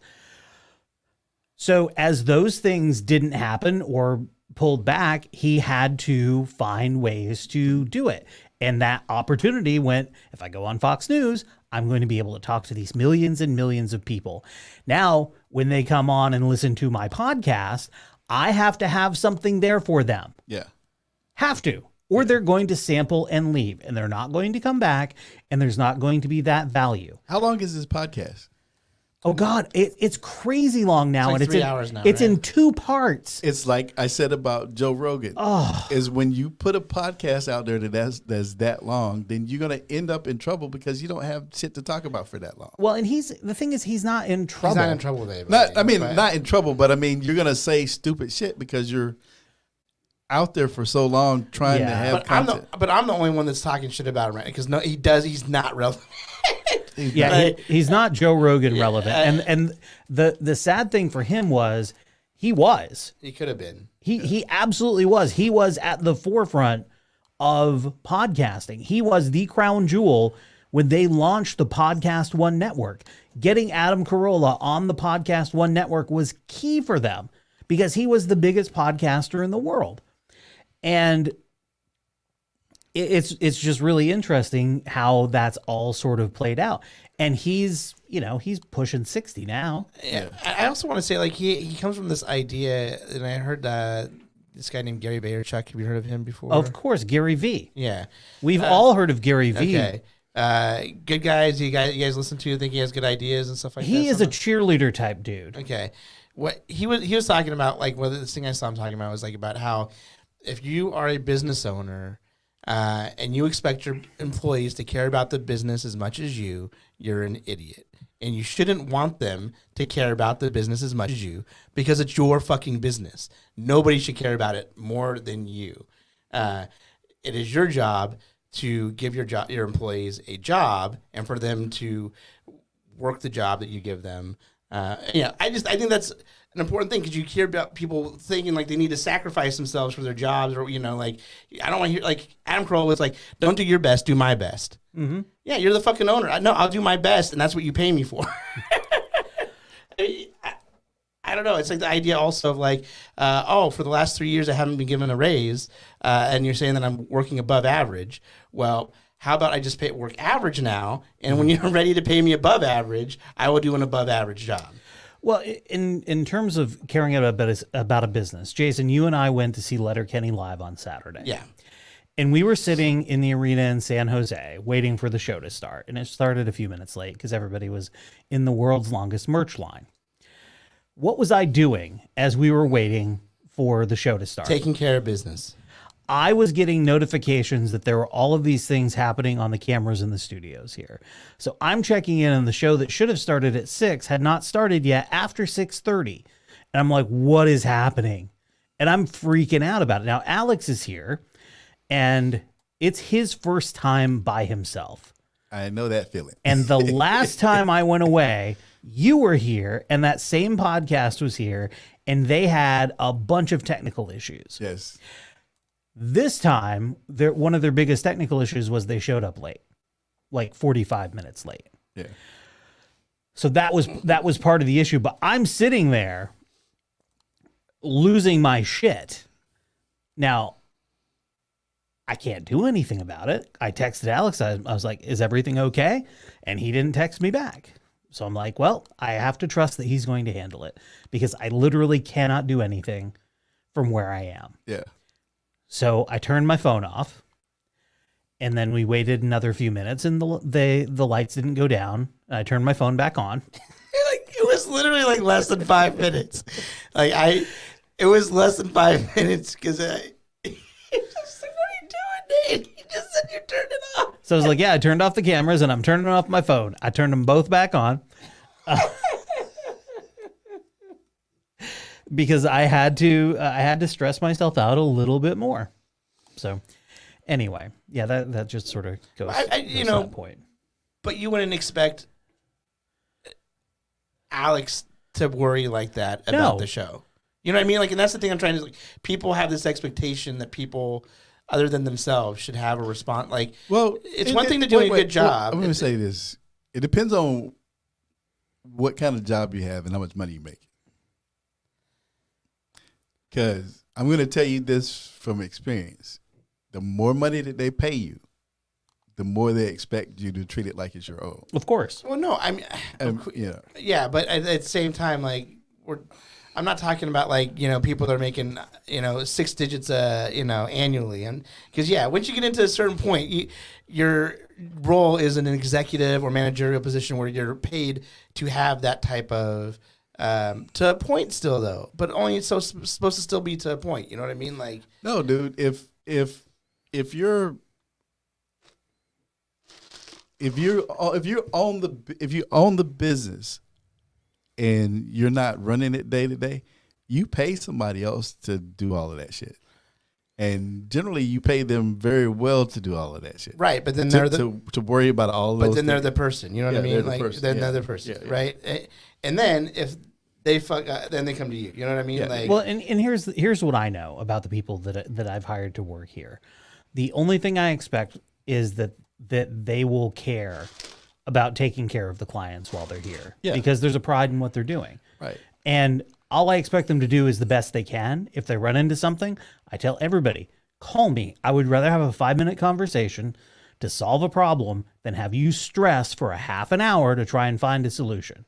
So as those things didn't happen or pulled back, he had to find ways to do it. And that opportunity went, if I go on Fox News, I'm going to be able to talk to these millions and millions of people. Now, when they come on and listen to my podcast, I have to have something there for them. Yeah. Have to. Or they're going to sample and leave, and they're not going to come back, and there's not going to be that value. How long is this podcast? Oh, God, it's crazy long now. It's like and 3 hours now, It's right? in 2 parts. It's like I said about Joe Rogan. Is when you put a podcast out there that's that long, then you're going to end up in trouble because you don't have shit to talk about for that long. Well, and the thing is, he's not in trouble. He's not in trouble with anybody. Not in trouble, but I mean, you're going to say stupid shit because you're out there for so long trying to have content. But I'm the only one that's talking shit about him, right? Because he's not relevant. Yeah, he's not Joe Rogan relevant. And the sad thing for him was he could have been. He absolutely was. He was at the forefront of podcasting. He was the crown jewel when they launched the Podcast One network. Getting Adam Carolla on the Podcast One network was key for them because he was the biggest podcaster in the world. And it's just really interesting how that's all sort of played out. And he's pushing 60 now. Yeah. I also want to say, like, he comes from this idea, and I heard this guy named Gary Vaynerchuk. Have you heard of him before? Of course, Gary V. Yeah. We've all heard of Gary V. Okay. Good guys. You guys listen to, think he has good ideas and stuff like that? He is a cheerleader type dude. Okay. What he was talking about, like, this thing I saw him talking about was like about how if you are a business owner and you expect your employees to care about the business as much as you're an idiot. And you shouldn't want them to care about the business as much as you because it's your fucking business. Nobody should care about it more than you. It is your job to give your employees a job and for them to work the job that you give them. I think that's an important thing because you hear about people thinking like they need to sacrifice themselves for their jobs or, like, I don't want to hear, like, Adam Carolla was like, don't do your best, do my best. Yeah, you're the fucking owner. No, I'll do my best, and that's what you pay me for. I don't know. It's like the idea also of like, for the last 3 years I haven't been given a raise, and you're saying that I'm working above average. Well, how about I just work average now, and when you're ready to pay me above average, I will do an above average job. Well, in terms of caring about a business, Jason, you and I went to see Letterkenny live on Saturday. Yeah. And we were sitting in the arena in San Jose waiting for the show to start. And it started a few minutes late because everybody was in the world's longest merch line. What was I doing as we were waiting for the show to start? Taking care of business. I was getting notifications that there were all of these things happening on the cameras in the studios here. So I'm checking in, and the show that should have started at 6 had not started yet after 6:30. And I'm like, what is happening? And I'm freaking out about it. Now, Alex is here, and it's his first time by himself. I know that feeling. And the last time I went away, you were here, and that same podcast was here, and they had a bunch of technical issues. Yes. This time, one of their biggest technical issues was they showed up late, like 45 minutes late. Yeah. So that was part of the issue. But I'm sitting there losing my shit. Now, I can't do anything about it. I texted Alex. I was like, is everything okay? And he didn't text me back. So I'm like, well, I have to trust that he's going to handle it because I literally cannot do anything from where I am. Yeah. So I turned my phone off, and then we waited another few minutes, and the lights didn't go down. I turned my phone back on. It was literally like less than 5 minutes. It was less than 5 minutes because I just like, what are you doing, Nate? You just said you turned it off. So I was like, yeah, I turned off the cameras, and I'm turning off my phone. I turned them both back on. Because I had to stress myself out a little bit more. So anyway, yeah, that just sort of goes to that point. But you wouldn't expect Alex to worry like that about the show. You know what I mean? Like, and that's the thing I'm trying to, like, people have this expectation that people other than themselves should have a response. Like, well, it's one thing to do a good job. I'm going to say this. It depends on what kind of job you have and how much money you make. Because I'm going to tell you this from experience. The more money that they pay you, the more they expect you to treat it like it's your own. Of course. Well, no, I mean, yeah, but at the same time, like, I'm not talking about, like, people that are making, 6 digits, annually. And because, once you get into a certain point, your role is in an executive or managerial position where you're paid to have that type of, to a point still, though, but only it's supposed to still be to a point. You know what I mean? Like, no, dude, if you own the business and you're not running it day to day, you pay somebody else to do all of that shit. And generally, you pay them very well to do all of that shit. Right, but then to worry about all of those. But then they're the person. You know what I mean? Like, they're another person, right? And then if they fuck, then they come to you. You know what I mean? Yeah. Like, well, and here's what I know about the people that I've hired to work here. The only thing I expect is that they will care about taking care of the clients while they're here, because there's a pride in what they're doing. Right. And all I expect them to do is the best they can. If they run into something, I tell everybody, call me. I would rather have a 5-minute conversation to solve a problem than have you stress for a half an hour to try and find a solution.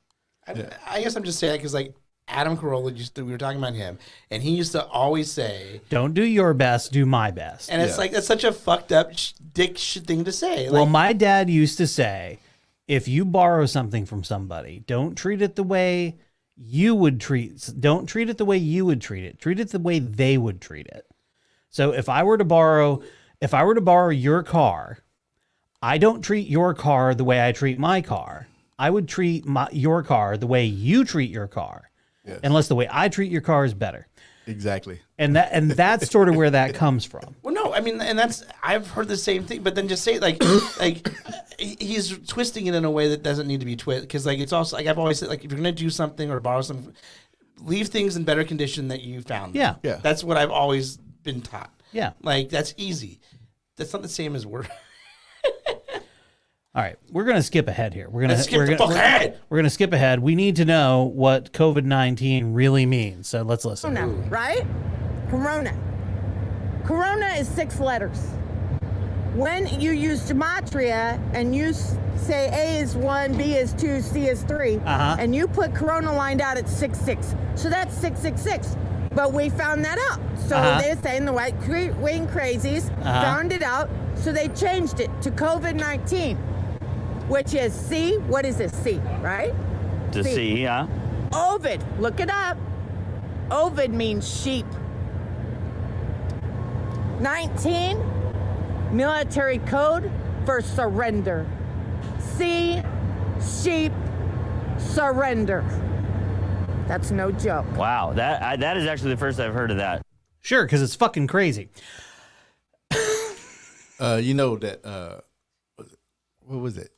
I guess I'm just saying, because, like, Adam Carolla, we were talking about him, and he used to always say, don't do your best, do my best. And it's like, that's such a fucked up dick thing to say. Like, well, my dad used to say, if you borrow something from somebody, don't treat it the way you would don't treat it the way you would treat it. Treat it the way they would treat it. So if I were to borrow your car, I don't treat your car the way I treat my car. I would treat your car the way you treat your car. Yes. Unless the way I treat your car is better. Exactly. And that's sort of where that comes from. Well, no, I mean, and I've heard the same thing, but then just say like he's twisting it in a way that doesn't need to be twisted. Because, like, it's also, like, I've always said, like, if you're going to do something or borrow something, leave things in better condition that you found them. Yeah. That's what I've always been taught. Yeah. Like, that's easy. That's not the same as work. All right, we're gonna skip ahead here. We're Let's skip the fuck ahead. We're gonna skip ahead. We need to know what COVID-19 really means. So let's listen. Corona, right? Corona. Corona is 6 letters. When you use gematria and you say A is 1, B is 2, C is 3, and you put Corona lined out at 66, so that's 666. But we found that out. So they're saying the white wing crazies found it out, so they changed it to COVID-19, which is C. What is this? C, right? To C, yeah. Ovid, look it up. Ovid means sheep. 19, military code for surrender. C, sheep, surrender. That's no joke. Wow, that is actually the first I've heard of that. Sure, because it's fucking crazy. You know that what was it?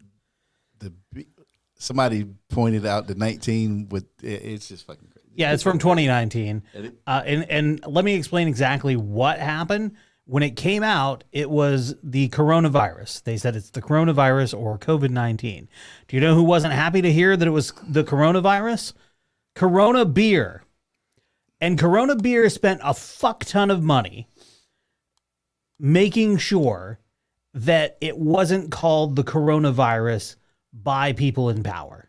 Somebody pointed out the 19 with it's just fucking crazy. Yeah, it's from 2019. And let me explain exactly what happened. When it came out, it was the coronavirus. They said it's the coronavirus or COVID-19. Do you know who wasn't happy to hear that it was the coronavirus? Corona Beer. And Corona Beer spent a fuck ton of money making sure that it wasn't called the coronavirus by people in power.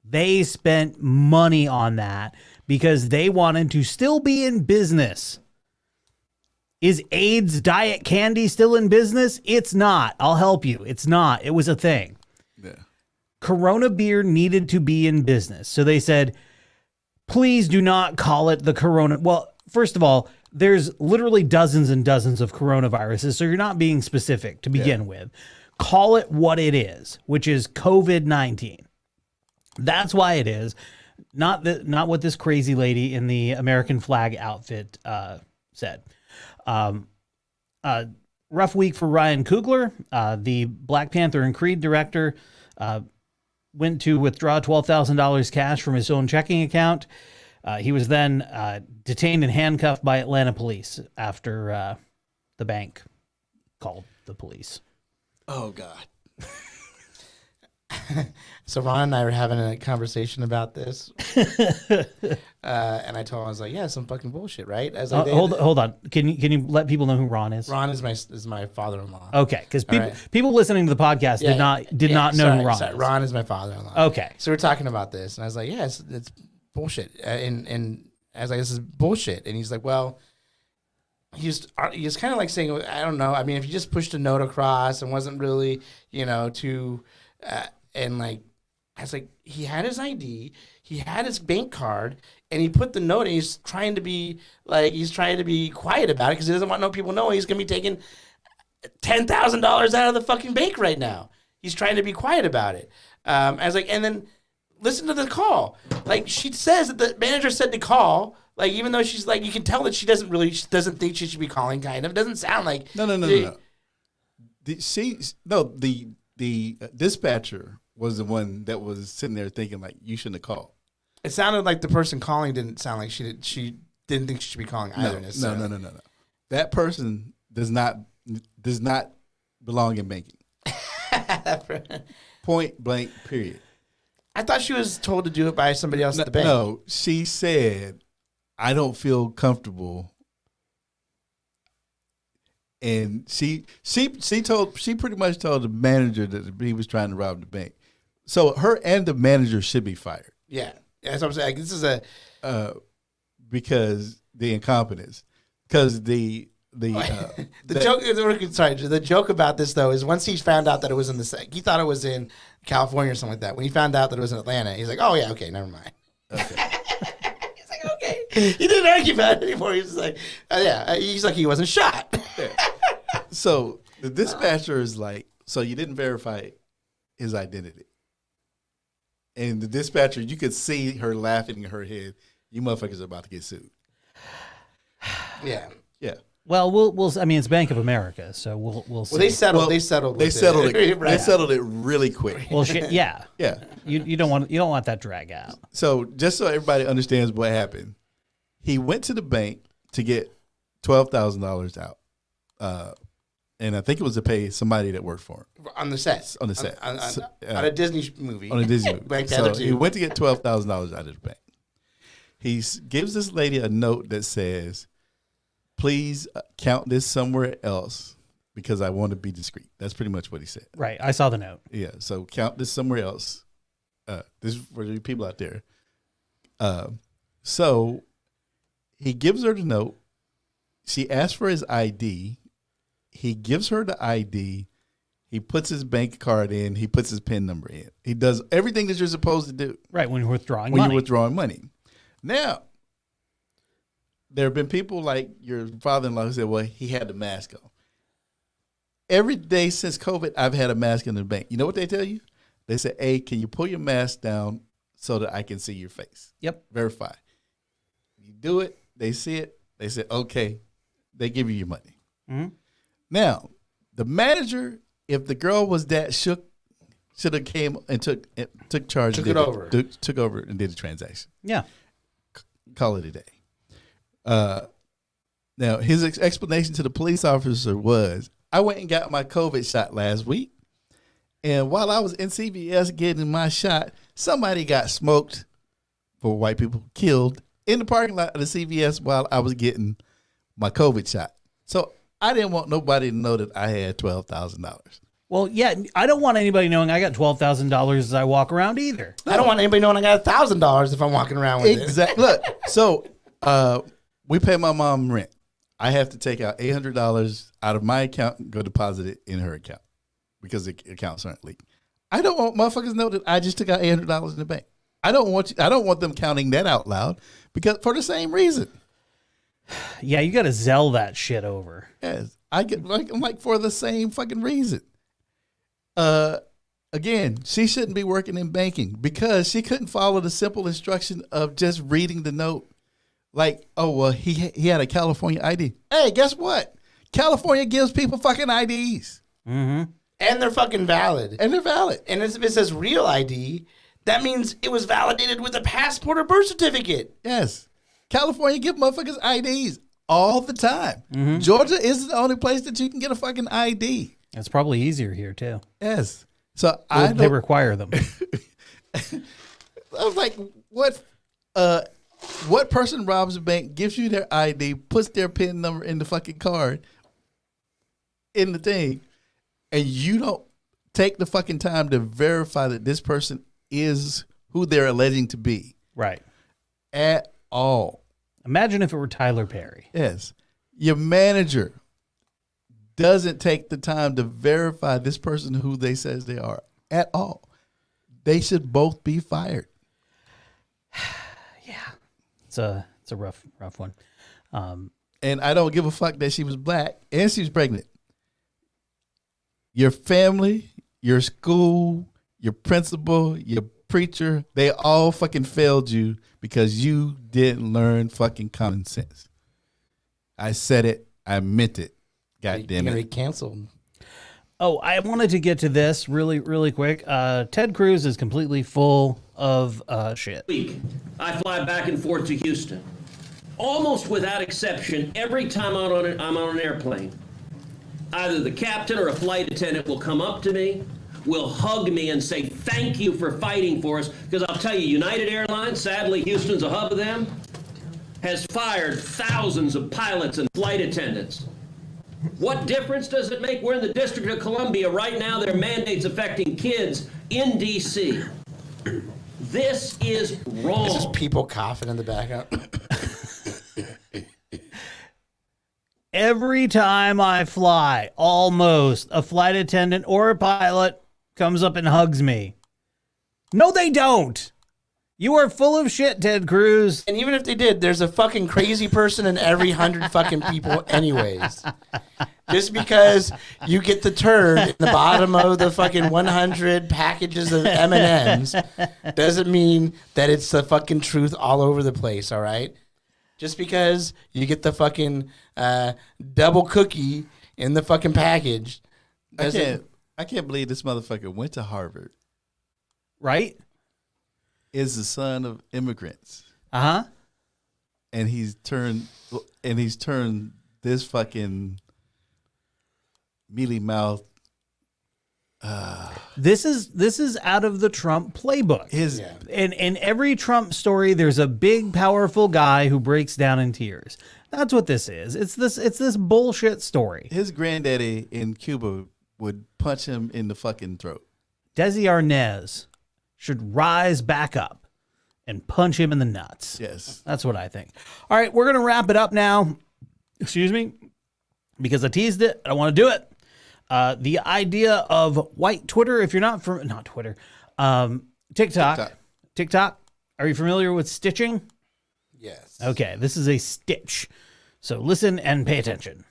They spent money on that because they wanted to still be in business. Is AIDS diet candy still in business? It's not. I'll help you. It's not. It was a thing. Yeah. Corona Beer needed to be in business. So they said, please do not call it the corona. Well, first of all, there's literally dozens and dozens of coronaviruses, so you're not being specific to begin with. Call it what it is, which is COVID-19. That's why it is. Not what this crazy lady in the American flag outfit said. Rough week for Ryan Coogler. The Black Panther and Creed director went to withdraw $12,000 cash from his own checking account. He was then detained and handcuffed by Atlanta police after the bank called the police. Oh, God. So Ron and I were having a conversation about this, and I told him, I was like, "Yeah, some fucking bullshit, right?" As I hold on. Can you let people know who Ron is? Ron is my father-in-law. Okay, because people listening to the podcast did not know who Ron is. Ron is my father-in-law. Okay, so we're talking about this, and I was like, "Yeah, it's bullshit," and I was like, "This is bullshit," and he's like, "Well." He's kind of like saying, I don't know. I mean, if you just pushed a note across and wasn't really, too, and like, I was like, he had his ID, he had his bank card, and he put the note. And he's trying to be quiet about it because he doesn't want people knowing he's gonna be taking $10,000 out of the fucking bank right now. He's trying to be quiet about it. I was like, and then listen to the call. Like she says that the manager said to call. Like, even though she's like, you can tell that she doesn't think she should be calling, kind of. It doesn't sound like. No. The dispatcher was the one that was sitting there thinking, like, you shouldn't have called. It sounded like the person calling didn't sound like she didn't think she should be calling either. No. That person does not belong in banking. Point blank, period. I thought she was told to do it by somebody else at the bank. No, she said, I don't feel comfortable. And she pretty much told the manager that he was trying to rob the bank. So her and the manager should be fired. Yeah. That's what I'm saying. This is because the incompetence. Because the joke about this though is once he found out that it was he thought it was in California or something like that. When he found out that it was in Atlanta, he's like, oh yeah, okay, never mind. Okay. Okay. He didn't argue about it anymore. He was like, he's like, he wasn't shot. So the dispatcher is like, so you didn't verify his identity. And the dispatcher, you could see her laughing in her head. You motherfuckers are about to get sued. Yeah. Yeah. Well, we'll. I mean, it's Bank of America, so we'll see. Well, they settled it. They settled it really quick. Well, yeah. Yeah. You don't want that drag out. So just so everybody understands what happened, he went to the bank to get $12,000 out. And I think it was to pay somebody that worked for him. On the set. On the set. On a Disney movie. On a Disney movie. Like the So other two. he went to get $12,000 out of the bank. He gives this lady a note that says, please count this somewhere else because I want to be discreet. That's pretty much what he said. Right. I saw the note. Yeah. So count this somewhere else. This is for the people out there. So he gives her the note. She asks for his ID. He gives her the ID. He puts his bank card in. He puts his PIN number in. He does everything that you're supposed to do. Right. When you're withdrawing when money. you're withdrawing money. Now, there have been people like your father-in-law who said, well, he had the mask on. Every day since COVID, I've had a mask in the bank. You know what they tell you? They say, hey, can you pull your mask down so that I can see your face? Yep. Verify. You do it. They see it. They say, okay. They give you your money. Mm-hmm. Now, the manager, if the girl was that shook, should have came and took charge. Took and it over. Took over and did the transaction. Yeah. Call it a day. Now, his explanation to the police officer was, I went and got my COVID shot last week. And while I was in CVS getting my shot, somebody got smoked, for white people, killed in the parking lot of the CVS while I was getting my COVID shot. So I didn't want nobody to know that I had $12,000. Well, yeah, I don't want anybody knowing I got $12,000 as I walk around either. I don't want anybody knowing I got $1,000 if I'm walking around with it. Exactly. Look, so we pay my mom rent. I have to take out $800 out of my account and go deposit it in her account because the accounts aren't leaked. I don't want motherfuckers to know that I just took out $800 in the bank. I don't want them counting that out loud because for the same reason. Yeah, you got to Zelle that shit over. Yes, I get like for the same fucking reason. Again, she shouldn't be working in banking because she couldn't follow the simple instruction of just reading the note. Like, oh, well, he had a California ID. Hey, guess what? California gives people fucking IDs. Mm-hmm. And they're fucking valid. And they're valid. And if it says real ID, that means it was validated with a passport or birth certificate. Yes. California give motherfuckers IDs all the time. Mm-hmm. Georgia is the only place that you can get a fucking ID. It's probably easier here, too. Yes. So they require them. I was like, what person robs a bank, gives you their ID, puts their PIN number in the fucking card, in the thing, and you don't take the fucking time to verify that this person is who they're alleging to be. Right. At all. Imagine if it were Tyler Perry. Yes. Your manager doesn't take the time to verify this person who they says they are at all. They should both be fired. Yeah. It's a rough one. And I don't give a fuck that she was black and she was pregnant. Your family, your school, your principal, your preacher, they all fucking failed you because you didn't learn fucking common sense. I said it. I meant it. God damn You're it. going to be canceled. Oh, I wanted to get to this really, really quick. Ted Cruz is completely full of shit. I fly back and forth to Houston. Almost without exception, every time I'm on an airplane, either the captain or a flight attendant will come up to me, will hug me and say, thank you for fighting for us. Because I'll tell you, United Airlines, sadly, Houston's a hub of them, has fired thousands of pilots and flight attendants. What difference does it make? We're in the District of Columbia right now. There are mandates affecting kids in D.C. This is wrong. This is people coughing in the background. Every time I fly, almost, a flight attendant or a pilot comes up and hugs me. No, they don't. You are full of shit, Ted Cruz. And even if they did, there's a fucking crazy person in every 100 fucking people anyways. Just because you get the turd in the bottom of the fucking 100 packages of M&Ms doesn't mean that it's the fucking truth all over the place, all right? Just because you get the fucking double cookie in the fucking package. I can't believe this motherfucker went to Harvard. Right? Is the son of immigrants. Uh-huh. And he's turned this fucking mealy mouth. This is out of the Trump playbook. In every Trump story, there's a big, powerful guy who breaks down in tears. That's what this is. It's this bullshit story. His granddaddy in Cuba would punch him in the fucking throat. Desi Arnaz should rise back up and punch him in the nuts. Yes. That's what I think. All right, we're going to wrap it up now. Excuse me, because I teased it. I want to do it. The idea of white Twitter, if you're not Twitter, TikTok. Are you familiar with stitching? Yes. Okay, this is a stitch. So listen and pay attention.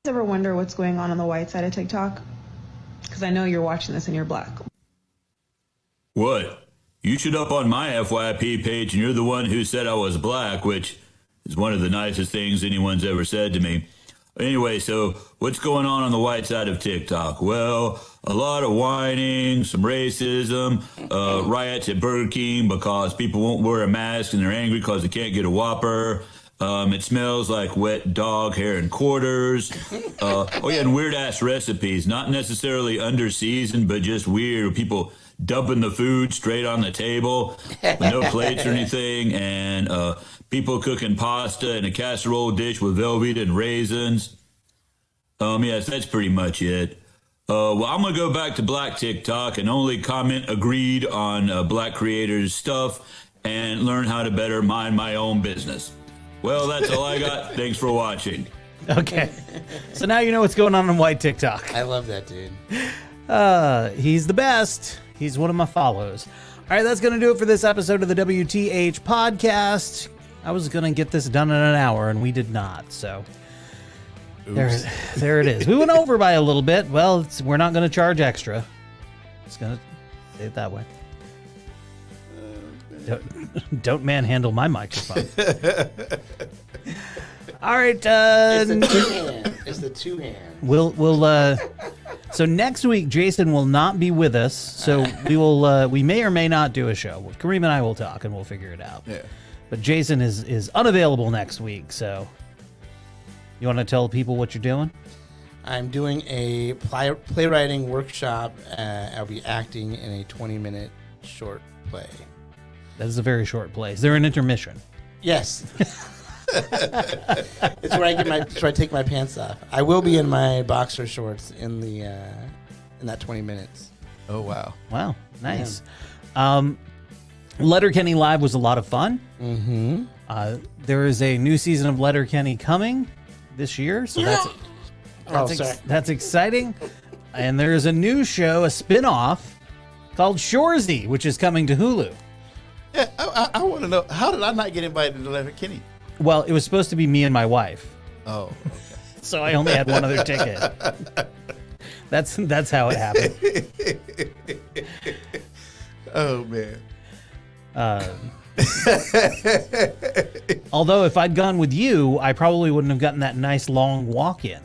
Ever wonder what's going on the white side of TikTok? Because I know you're watching this and you're black. What? You showed up on my FYP page and you're the one who said I was black, which is one of the nicest things anyone's ever said to me. Anyway, so what's going on the white side of TikTok? Well, a lot of whining, some racism, riots at Burger King because people won't wear a mask and they're angry because they can't get a Whopper. It smells like wet dog hair and quarters. And weird-ass recipes, not necessarily under-seasoned, but just weird. People dumping the food straight on the table with no plates or anything, and people cooking pasta in a casserole dish with Velveeta and raisins. Yes, that's pretty much it. Well, I'm going to go back to Black TikTok and only comment agreed on Black creators' stuff and learn how to better mind my own business. Well, that's all I got. Thanks for watching. Okay. So now you know what's going on white TikTok. I love that dude. He's the best. He's one of my follows. All right, that's going to do it for this episode of the WTH podcast. I was going to get this done in an hour, and we did not. So there it is. We went over by a little bit. Well, we're not going to charge extra. Just going to say it that way. Don't manhandle my microphone. All right. It's the two-hand. It's the two-hand. We'll so next week Jason will not be with us, so we may or may not do a show. Kareem and I will talk and we'll figure it out. Yeah. But Jason is unavailable next week, so you want to tell people what you're doing? I'm doing a playwriting workshop. I'll be acting in a 20-minute short play. That is a very short play. Is there an intermission? Yes. It's where I take my pants off. I will be in my boxer shorts in that 20 minutes. Oh wow. Wow. Nice. Yeah. Letterkenny Live was a lot of fun. Mm-hmm. There is a new season of Letterkenny coming this year, so that's exciting. And there's a new show, a spin-off called Shoresy, which is coming to Hulu. Yeah, I want to know, how did I not get invited to Letterkenny? Well, it was supposed to be me and my wife. Oh, okay. So I only had one other ticket. That's how it happened. Oh man. Although if I'd gone with you, I probably wouldn't have gotten that nice long walk in.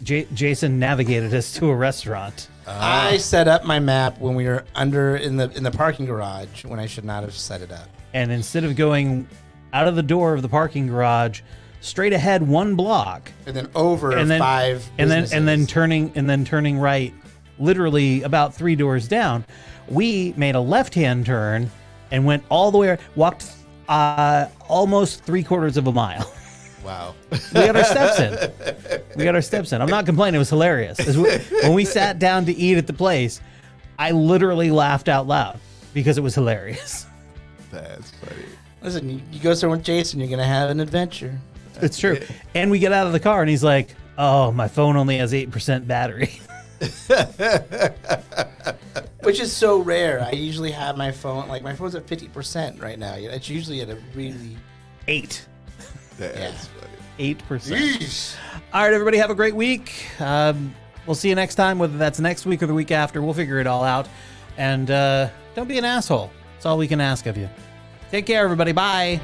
Jason navigated us to a restaurant. I set up my map when we were in the parking garage when I should not have set it up. And instead of going out of the door of the parking garage, straight ahead 1 block, and then over and then, 5 businesses. and then turning right, literally about 3 doors down, we made a left-hand turn and went all the way, walked almost 3/4 of a mile. Wow. We got our steps in. I'm not complaining. It was hilarious. When we sat down to eat at the place, I literally laughed out loud because it was hilarious. That's funny. Listen, you go somewhere with Jason, you're going to have an adventure. It's true. And we get out of the car and he's like, oh, my phone only has 8% battery. Which is so rare. I usually have my phone, my phone's at 50% right now. It's usually at a really... 8. That's funny. 8%. Yeesh. All right, everybody, have a great week. We'll see you next time, whether that's next week or the week after. We'll figure it all out. And don't be an asshole. That's all we can ask of you. Take care, everybody. Bye.